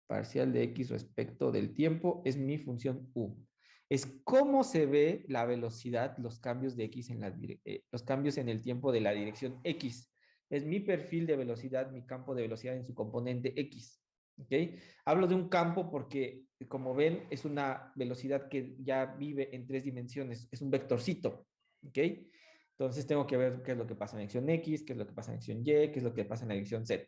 parcial de X respecto del tiempo, es mi función U. Es cómo se ve la velocidad, los cambios de X los cambios en el tiempo de la dirección X. Es mi perfil de velocidad, mi campo de velocidad en su componente X. ¿Ok? Hablo de un campo porque, como ven, es una velocidad que ya vive en 3 dimensiones. Es un vectorcito. ¿Ok? Entonces tengo que ver qué es lo que pasa en la dirección X, qué es lo que pasa en la dirección Y, qué es lo que pasa en la dirección Z.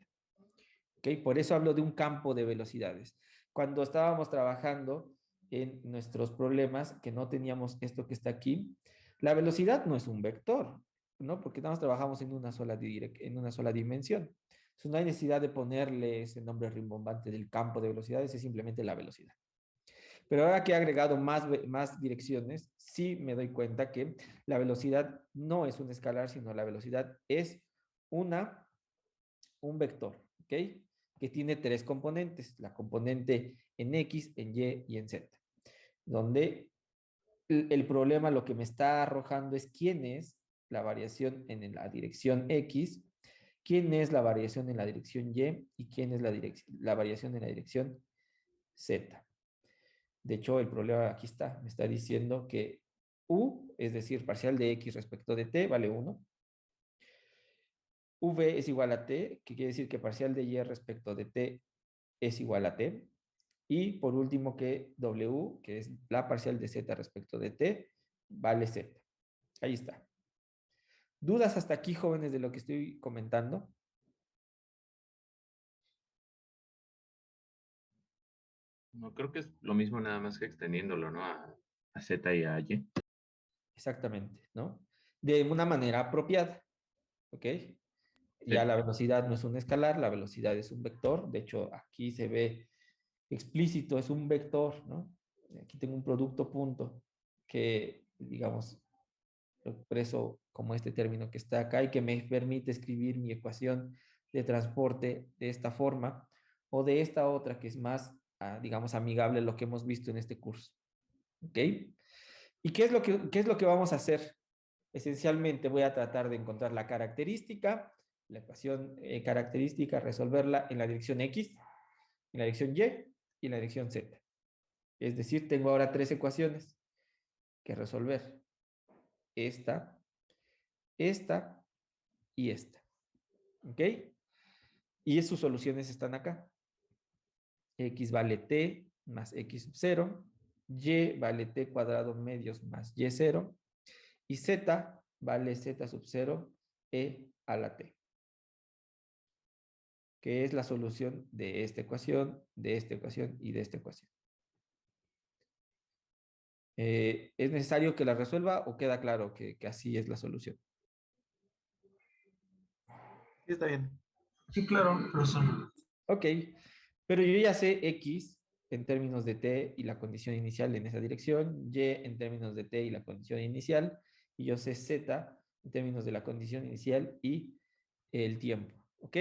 ¿Ok? Por eso hablo de un campo de velocidades. Cuando estábamos trabajando en nuestros problemas, que no teníamos esto que está aquí, la velocidad no es un vector, ¿no? Porque nada más trabajamos en una sola dimensión. Entonces no hay necesidad de ponerle ese nombre rimbombante del campo de velocidades, es simplemente la velocidad. Pero ahora que he agregado más direcciones, sí me doy cuenta que la velocidad no es un escalar, sino la velocidad es un vector, ¿ok? Que tiene tres componentes, la componente en X, en Y y en Z, donde el problema lo que me está arrojando es quién es la variación en la dirección X, quién es la variación en la dirección Y y quién es la variación en la dirección Z. De hecho, el problema aquí está, me está diciendo que U, es decir, parcial de X respecto de T, vale 1. V es igual a T, que quiere decir que parcial de Y respecto de T es igual a T. Y por último que W, que es la parcial de Z respecto de T, vale Z. Ahí está. ¿Dudas hasta aquí, jóvenes, de lo que estoy comentando? No, creo que es lo mismo nada más que extendiéndolo, ¿no? A Z y a Y. Exactamente, ¿no? De una manera apropiada, ¿ok? Ya Sí. la velocidad no es un escalar, la velocidad es un vector. De hecho, aquí se ve explícito, es un vector, ¿no? Aquí tengo un producto punto que, digamos, lo expreso como este término que está acá y que me permite escribir mi ecuación de transporte de esta forma o de esta otra que es más, digamos, amigable a lo que hemos visto en este curso. ¿Ok? ¿Y qué es lo que vamos a hacer? Esencialmente voy a tratar de encontrar la característica, la ecuación característica, resolverla en la dirección X, en la dirección Y y en la dirección Z. Es decir, tengo ahora tres ecuaciones que resolver. Esta, esta y esta. ¿Ok? Y sus soluciones están acá. X vale t más x sub 0, y vale t cuadrado medios más y 0, y z vale z sub 0 e a la t, que es la solución de esta ecuación, de esta ecuación y de esta ecuación. ¿Es necesario que la resuelva o queda claro que así es la solución? Sí, está bien. Sí, claro, profesor. Ok, pero yo ya sé x en términos de t y la condición inicial en esa dirección, y en términos de t y la condición inicial, y yo sé z en términos de la condición inicial y el tiempo. ¿Ok?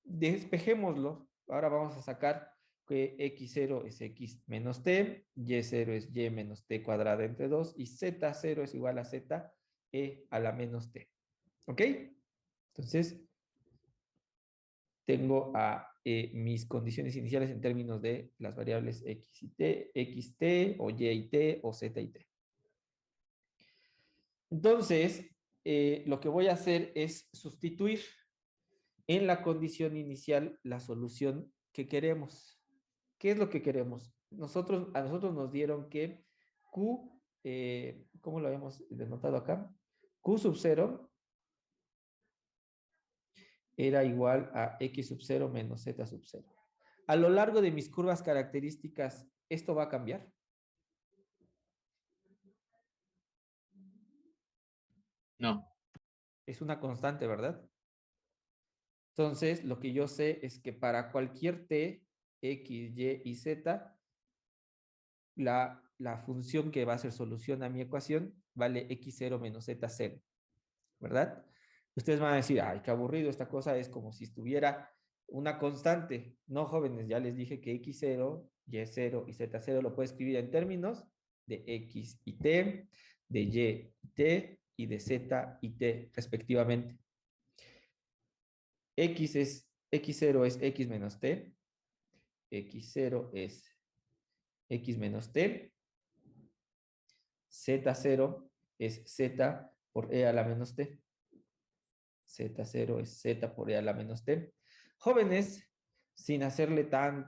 Despejémoslo. Ahora vamos a sacar que x0 es x menos t, y0 es y menos t cuadrada entre 2, y z0 es igual a z e a la menos t. ¿Ok? Entonces, tengo a mis condiciones iniciales en términos de las variables x y t, xt o y t o z y t. Entonces, lo que voy a hacer es sustituir en la condición inicial la solución que queremos. ¿Qué es lo que queremos? A nosotros nos dieron que Q, ¿cómo lo habíamos denotado acá? Q sub 0 era igual a x sub 0 menos z sub 0. A lo largo de mis curvas características, ¿esto va a cambiar? No. Es una constante, ¿verdad? Entonces, lo que yo sé es que para cualquier t, x, y y z, la función que va a ser solución a mi ecuación vale x0 menos z0, ¿verdad? Ustedes van a decir, ay, qué aburrido, esta cosa es como si estuviera una constante. No, jóvenes, ya les dije que x0, y0 y z0 lo puedo escribir en términos de x y t, de y y t y de z y t respectivamente. x0 es x menos t, x0 es x menos t, z0 es z por e a la menos t, z0 es z por e a la menos t. Jóvenes, sin hacerle tanta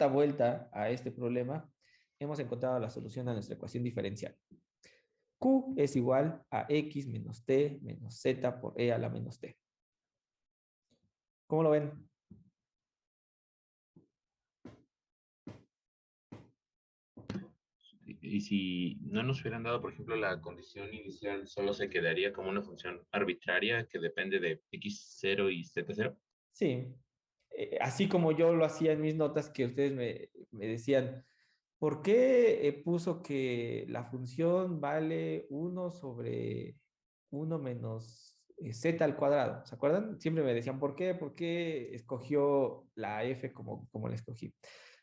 vuelta a este problema, hemos encontrado la solución a nuestra ecuación diferencial. Q es igual a x menos t menos z por e a la menos t. ¿Cómo lo ven? Y si no nos hubieran dado, por ejemplo, la condición inicial, solo se quedaría como una función arbitraria que depende de x0 y z0. Sí. Así como yo lo hacía en mis notas que ustedes me decían, ¿por qué puso que la función vale 1 sobre 1 menos z al cuadrado? ¿Se acuerdan? Siempre me decían, ¿por qué? ¿Por qué escogió la f como la escogí?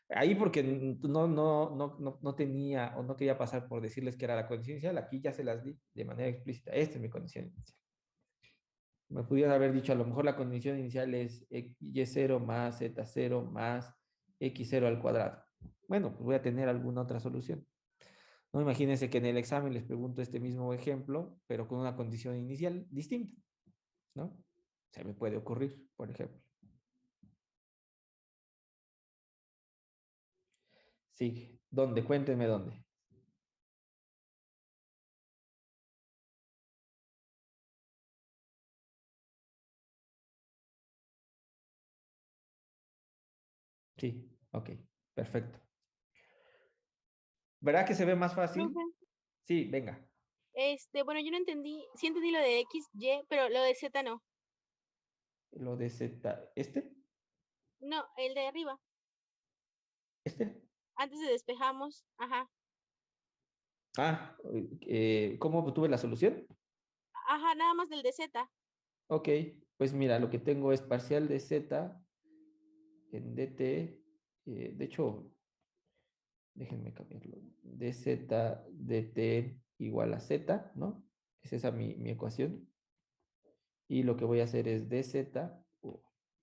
Ahí porque no tenía o no quería pasar por decirles que era la condición inicial, aquí ya se las di de manera explícita. Esta es mi condición inicial. Me pudieran haber dicho, a lo mejor la condición inicial es y0 más z0 más x0 al cuadrado. Bueno, pues voy a tener alguna otra solución. No, imagínense que en el examen les pregunto este mismo ejemplo, pero con una condición inicial distinta, ¿no? Se me puede ocurrir, por ejemplo. Sí, ¿dónde? Cuéntenme dónde. Sí, ok, perfecto. ¿Verdad que se ve más fácil? Profe, Sí, venga. bueno, yo no entendí, sí entendí lo de X, Y, pero lo de Z no. Lo de Z, No, el de arriba. este. Antes de despejamos, ajá. Ah, ¿cómo obtuve la solución? Ajá, nada más del de Z. Ok, pues mira, lo que tengo es parcial de Z en dt. De hecho, déjenme cambiarlo. Dz dt igual a Z, ¿no? Es esa mi ecuación. Y lo que voy a hacer es dz,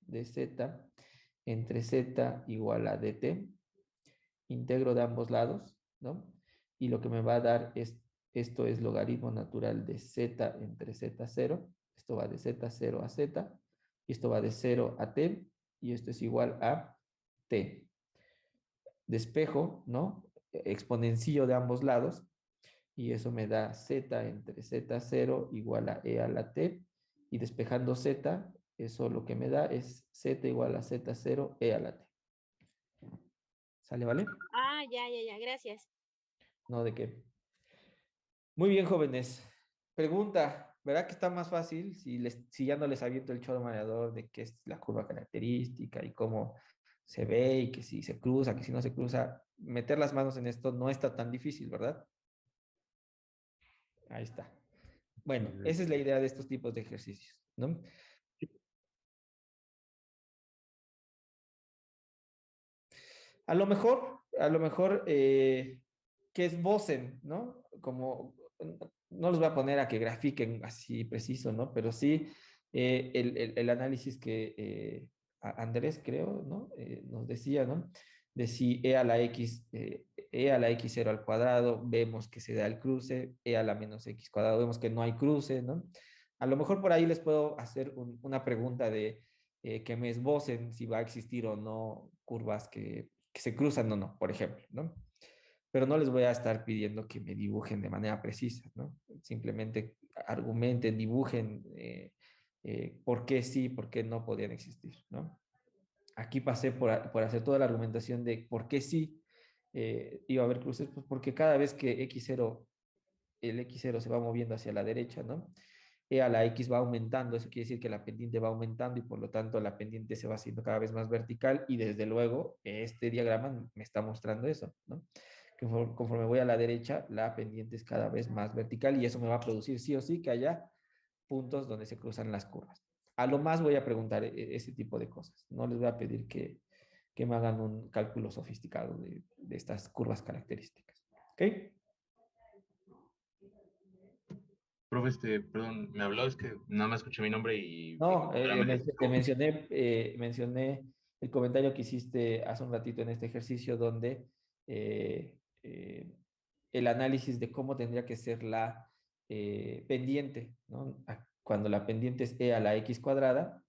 dz entre Z igual a dt. Integro de ambos lados, ¿no? Y lo que me va a dar es, esto es logaritmo natural de Z entre Z0. Esto va de Z0 a Z. Y esto va de 0 a t. Y esto es igual a t. Despejo, ¿no? Exponencillo de ambos lados. Y eso me da Z entre Z0 igual a e a la t. Y despejando Z, eso lo que me da es Z igual a Z0 e a la t. ¿Sale, vale? Ah, ya, gracias. No, ¿de qué? Muy bien, jóvenes. Pregunta, ¿verdad que está más fácil si ya no les aviento el choro mareador de qué es la curva característica y cómo se ve y que si se cruza, que si no se cruza? Meter las manos en esto no está tan difícil, ¿verdad? Ahí está. Bueno, esa es la idea de estos tipos de ejercicios, ¿no? A lo mejor que esbocen, ¿no? Como, no los voy a poner a que grafiquen así preciso, ¿no? Pero sí el análisis que Andrés, creo, ¿no? Nos decía, ¿no? De si e a la x, e a la x0 al cuadrado, vemos que se da el cruce, e a la menos x cuadrado, vemos que no hay cruce, ¿no? A lo mejor por ahí les puedo hacer una pregunta de que me esbocen si va a existir o no curvas que se cruzan o no, por ejemplo, ¿no? Pero no les voy a estar pidiendo que me dibujen de manera precisa, ¿no? Simplemente argumenten, dibujen por qué sí, por qué no podían existir, ¿no? Aquí pasé por hacer toda la argumentación de por qué sí iba a haber cruces, pues porque cada vez que el x0 se va moviendo hacia la derecha, ¿no? A la x va aumentando, eso quiere decir que la pendiente va aumentando y por lo tanto la pendiente se va haciendo cada vez más vertical y desde luego este diagrama me está mostrando eso, ¿no? Que conforme voy a la derecha, la pendiente es cada vez más vertical y eso me va a producir sí o sí que haya puntos donde se cruzan las curvas. A lo más voy a preguntar ese tipo de cosas. No les voy a pedir que me hagan un cálculo sofisticado de estas curvas características. ¿Ok? Profe, perdón, me habló, es que nada más escuché mi nombre y mi No, computadora me te detectó. mencioné el comentario que hiciste hace un ratito en este ejercicio donde eh, eh, el análisis de cómo tendría que ser la pendiente, ¿no? Cuando la pendiente es e a la x cuadrada,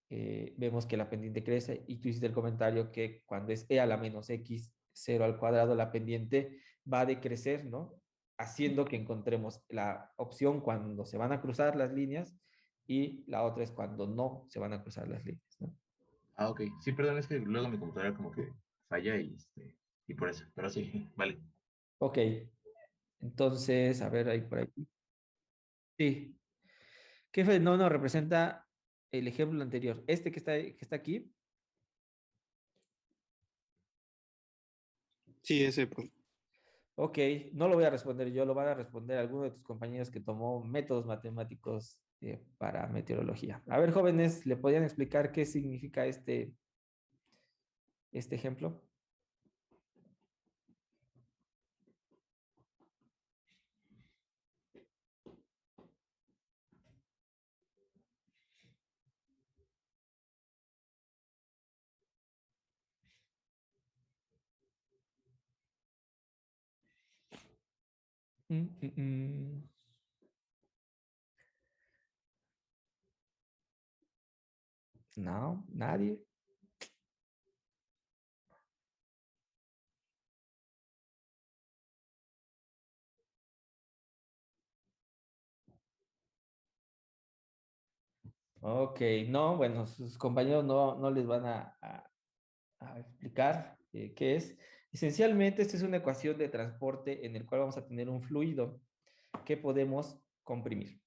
vemos que la pendiente crece y tú hiciste el comentario que cuando es e a la menos x 0 al cuadrado, la pendiente va a decrecer, ¿no? Haciendo que encontremos la opción cuando se van a cruzar las líneas y la otra es cuando no se van a cruzar las líneas, ¿no? Ah, ok. Sí, perdón, es que luego mi computadora como que falla y por eso. Pero sí, vale. Ok, entonces, a ver, ahí por aquí. Sí. ¿Qué fenómeno representa el ejemplo anterior? Este que está aquí, Sí, ese pues. Ok, no lo voy a responder yo, lo van a responder alguno de tus compañeros que tomó métodos matemáticos para meteorología. A ver, jóvenes, ¿le podrían explicar qué significa este ejemplo? Mm, mm, mm. No, nadie. Ok, no, bueno, sus compañeros no les van a explicar qué es. Esencialmente, esta es una ecuación de transporte en el cual vamos a tener un fluido que podemos comprimir.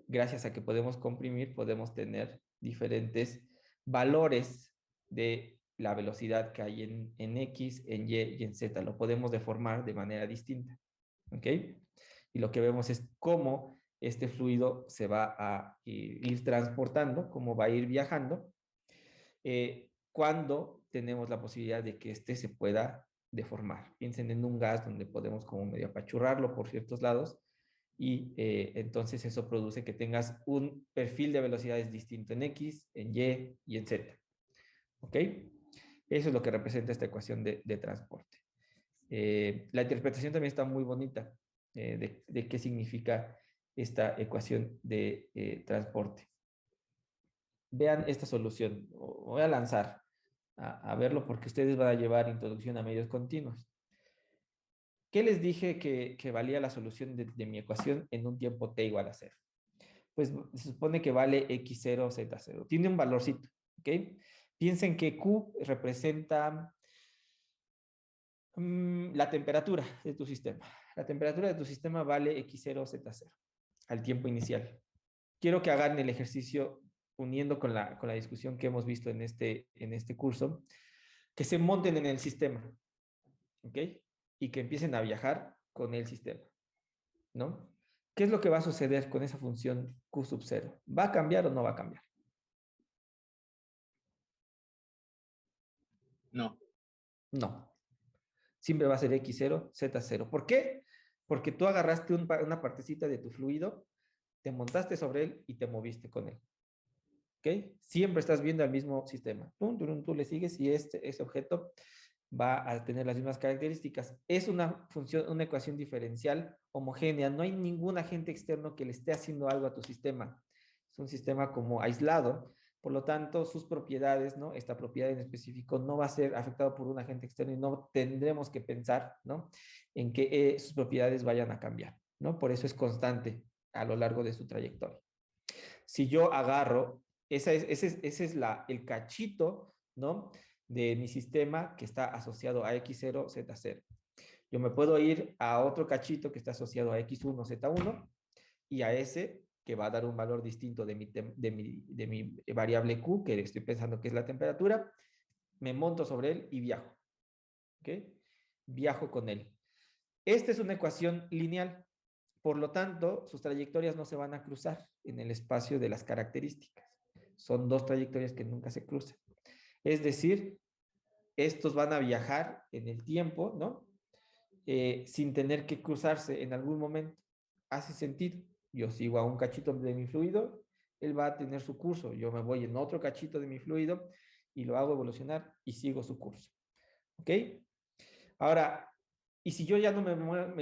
Gracias a que podemos comprimir, podemos tener diferentes valores de la velocidad que hay en X, en Y y en Z. Lo podemos deformar de manera distinta. ¿Ok? Y lo que vemos es cómo este fluido se va a ir transportando, cómo va a ir viajando, cuando tenemos la posibilidad de que este se pueda deformar. Piensen en un gas donde podemos como medio apachurrarlo por ciertos lados y entonces eso produce que tengas un perfil de velocidades distinto en X, en Y y en Z. ¿Ok? Eso es lo que representa esta ecuación de transporte. La interpretación también está muy bonita de qué significa esta ecuación de transporte. Vean esta solución. Voy a lanzar a verlo porque ustedes van a llevar introducción a medios continuos. ¿Qué les dije que valía la solución de mi ecuación en un tiempo t igual a 0? Pues se supone que vale x0, z0. Tiene un valorcito, ¿ok? Piensen que Q representa la temperatura de tu sistema. La temperatura de tu sistema vale x0, z0 al tiempo inicial. Quiero que hagan el ejercicio uniendo con la discusión que hemos visto en este curso, que se monten en el sistema, ¿ok? Y que empiecen a viajar con el sistema, ¿no? ¿Qué es lo que va a suceder con esa función Q sub 0? ¿Va a cambiar o no va a cambiar? No. No. Siempre va a ser x0, z0. ¿Por qué? Porque tú agarraste una partecita de tu fluido, te montaste sobre él y te moviste con él. ¿Ok? Siempre estás viendo al mismo sistema. Tú le sigues y ese objeto va a tener las mismas características. Es una función, una ecuación diferencial homogénea. No hay ningún agente externo que le esté haciendo algo a tu sistema. Es un sistema como aislado. Por lo tanto, sus propiedades, ¿no? Esta propiedad en específico no va a ser afectado por un agente externo y no tendremos que pensar, ¿no? En que sus propiedades vayan a cambiar, ¿no? Por eso es constante a lo largo de su trayectoria. Si yo agarro, ese es el cachito, ¿no? De mi sistema que está asociado a X0, Z0. Yo me puedo ir a otro cachito que está asociado a X1, Z1 y a ese que va a dar un valor distinto de mi variable Q, que estoy pensando que es la temperatura, me monto sobre él y viajo. ¿Ok? Viajo con él. Esta es una ecuación lineal. Por lo tanto, sus trayectorias no se van a cruzar en el espacio de las características. Son dos trayectorias que nunca se cruzan. Es decir, estos van a viajar en el tiempo, ¿no? Sin tener que cruzarse en algún momento. Hace sentido. Yo sigo a un cachito de mi fluido, él va a tener su curso. Yo me voy en otro cachito de mi fluido y lo hago evolucionar y sigo su curso. ¿Ok? Ahora, y si yo ya no me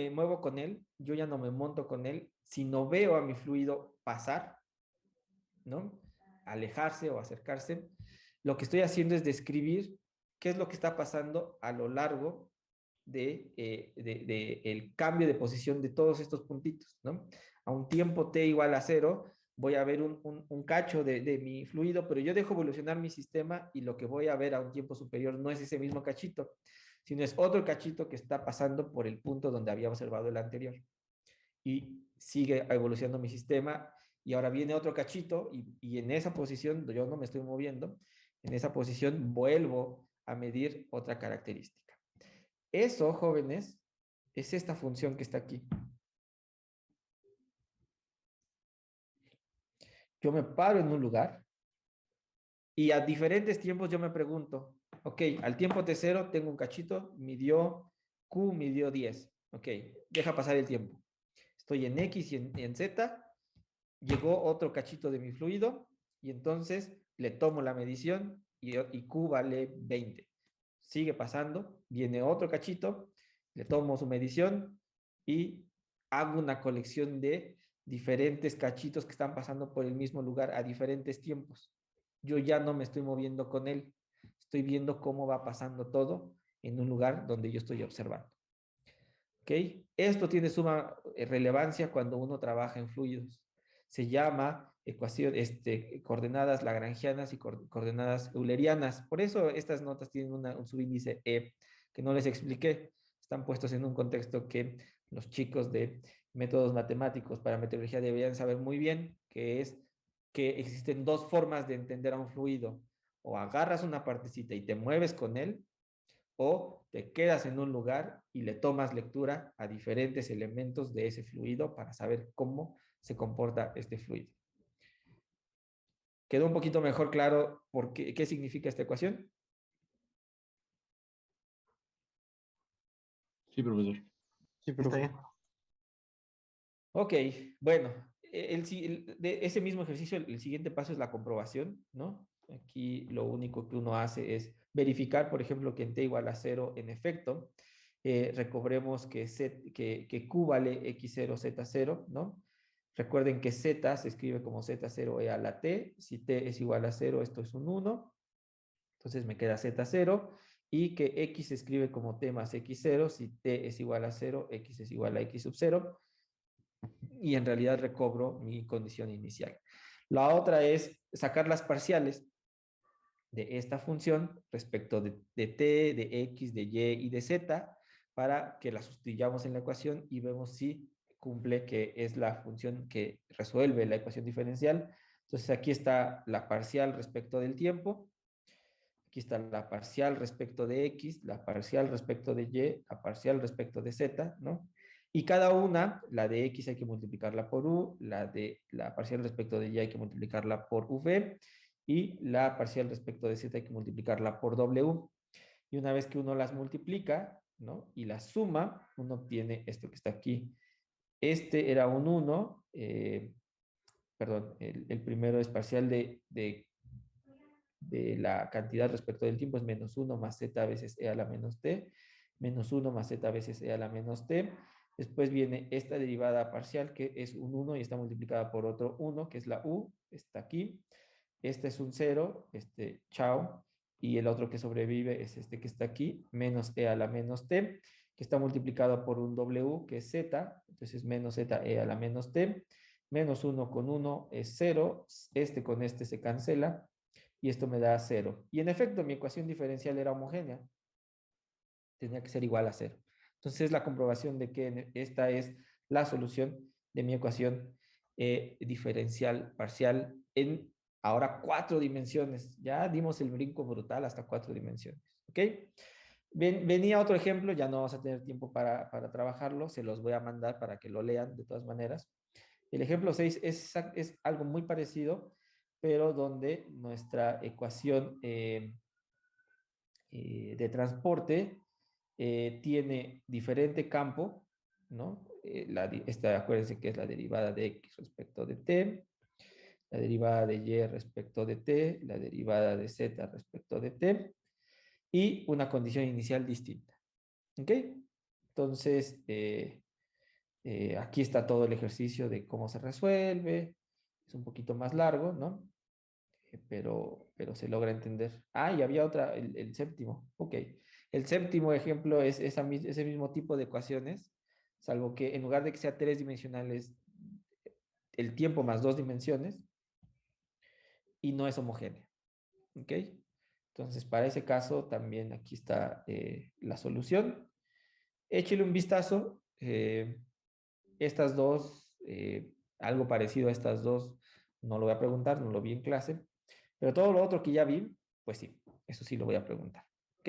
muevo con él, yo ya no me monto con él, si no veo a mi fluido pasar, ¿no? Alejarse o acercarse, lo que estoy haciendo es describir qué es lo que está pasando a lo largo de el cambio de posición de todos estos puntitos, ¿no? A un tiempo t igual a 0, voy a ver un cacho de mi fluido, pero yo dejo evolucionar mi sistema y lo que voy a ver a un tiempo superior no es ese mismo cachito, sino es otro cachito que está pasando por el punto donde había observado el anterior. Y sigue evolucionando mi sistema y ahora viene otro cachito y en esa posición yo no me estoy moviendo, en esa posición vuelvo a medir otra característica. Eso, jóvenes, es esta función que está aquí. Yo me paro en un lugar y a diferentes tiempos yo me pregunto, ok, al tiempo T0 tengo un cachito, midió Q, midió 10. Ok, deja pasar el tiempo. Estoy en X y en Z, llegó otro cachito de mi fluido y entonces le tomo la medición y Q vale 20. Sigue pasando, viene otro cachito, le tomo su medición y hago una colección de diferentes cachitos que están pasando por el mismo lugar a diferentes tiempos. Yo ya no me estoy moviendo con él, estoy viendo cómo va pasando todo en un lugar donde yo estoy observando. ¿Ok? Esto tiene suma relevancia cuando uno trabaja en fluidos. Se llama coordenadas lagrangianas y coordenadas eulerianas. Por eso estas notas tienen un subíndice E que no les expliqué. Están puestos en un contexto que los chicos de métodos matemáticos para meteorología deberían saber muy bien, que es que existen dos formas de entender a un fluido. O agarras una partecita y te mueves con él, o te quedas en un lugar y le tomas lectura a diferentes elementos de ese fluido para saber cómo se comporta este fluido. ¿Quedó un poquito mejor claro qué significa esta ecuación? Sí, profesor. Sí, Está bien. Ok, bueno, de ese mismo ejercicio, el siguiente paso es la comprobación, ¿no? Aquí lo único que uno hace es verificar, por ejemplo, que en t igual a 0 en efecto, recobremos que Q vale X0, Z0, ¿no? Recuerden que Z se escribe como Z0 e a la T. Si T es igual a 0, esto es un 1. Entonces me queda Z0. Y que X se escribe como T más X0. Si T es igual a 0, X es igual a X sub 0. Y en realidad recobro mi condición inicial. La otra es sacar las parciales de esta función respecto de t, de x, de y y de z para que la sustituyamos en la ecuación y vemos si cumple que es la función que resuelve la ecuación diferencial. Entonces aquí está la parcial respecto del tiempo, aquí está la parcial respecto de x, la parcial respecto de y, la parcial respecto de z, ¿no? Y cada una, la de x hay que multiplicarla por u, la parcial respecto de y hay que multiplicarla por v, y la parcial respecto de z hay que multiplicarla por w. Y una vez que uno las multiplica, ¿no? Y las suma, uno obtiene esto que está aquí. Este era un 1, perdón, el primero es parcial de la cantidad respecto del tiempo, es menos 1 más z veces e a la menos t, menos 1 más z veces e a la menos t. Después viene esta derivada parcial que es un 1 y está multiplicada por otro 1, que es la u, está aquí. Este es un 0, chao, y el otro que sobrevive es este que está aquí, menos e a la menos t, que está multiplicado por un w, que es z, entonces menos z e a la menos t, menos 1 con 1 es 0, este con este se cancela, y esto me da 0. Y en efecto, mi ecuación diferencial era homogénea, tenía que ser igual a 0. Entonces, la comprobación de que esta es la solución de mi ecuación diferencial parcial en ahora 4 dimensiones. Ya dimos el brinco brutal hasta 4 dimensiones. ¿Ok? Venía otro ejemplo, ya no vamos a tener tiempo para trabajarlo, se los voy a mandar para que lo lean de todas maneras. El ejemplo 6 es algo muy parecido, pero donde nuestra ecuación de transporte tiene diferente campo, ¿no? Acuérdense que es la derivada de x respecto de t, la derivada de y respecto de t, la derivada de z respecto de t, y una condición inicial distinta. ¿Ok? Entonces, aquí está todo el ejercicio de cómo se resuelve. Es un poquito más largo, ¿no? Pero se logra entender. Ah, y había otra, el séptimo. Ok. El séptimo ejemplo es ese mismo tipo de ecuaciones, salvo que en lugar de que sea 3 dimensionales, el tiempo más 2 dimensiones, y no es homogénea. ¿Ok? Entonces, para ese caso, también aquí está la solución. Échale un vistazo. Estas dos, algo parecido a estas dos, no lo voy a preguntar, no lo vi en clase, pero todo lo otro que ya vi, pues sí, eso sí lo voy a preguntar. ¿Ok?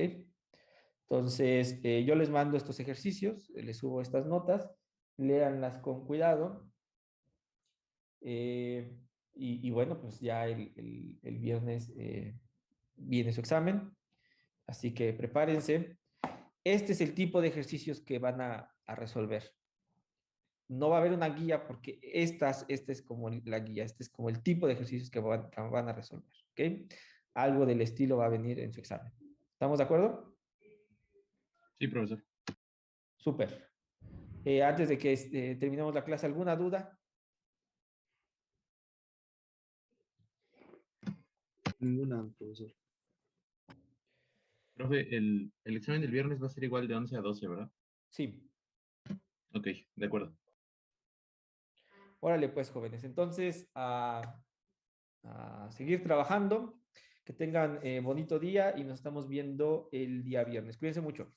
Entonces, yo les mando estos ejercicios, les subo estas notas, léanlas con cuidado. Y bueno, pues ya el viernes viene su examen, así que prepárense. Este es el tipo de ejercicios que van a resolver. No va a haber una guía porque esta es como la guía, este es como el tipo de ejercicios que van a resolver, ¿ok? Algo del estilo va a venir en su examen. ¿Estamos de acuerdo? Sí, profesor. Súper. Antes de que terminemos la clase, ¿alguna duda? Ninguna, profesor. Profe, el examen del viernes va a ser igual de 11 a 12, ¿verdad? Sí. Ok, de acuerdo. Órale, pues, jóvenes. Entonces, a seguir trabajando. Que tengan bonito día y nos estamos viendo el día viernes. Cuídense mucho.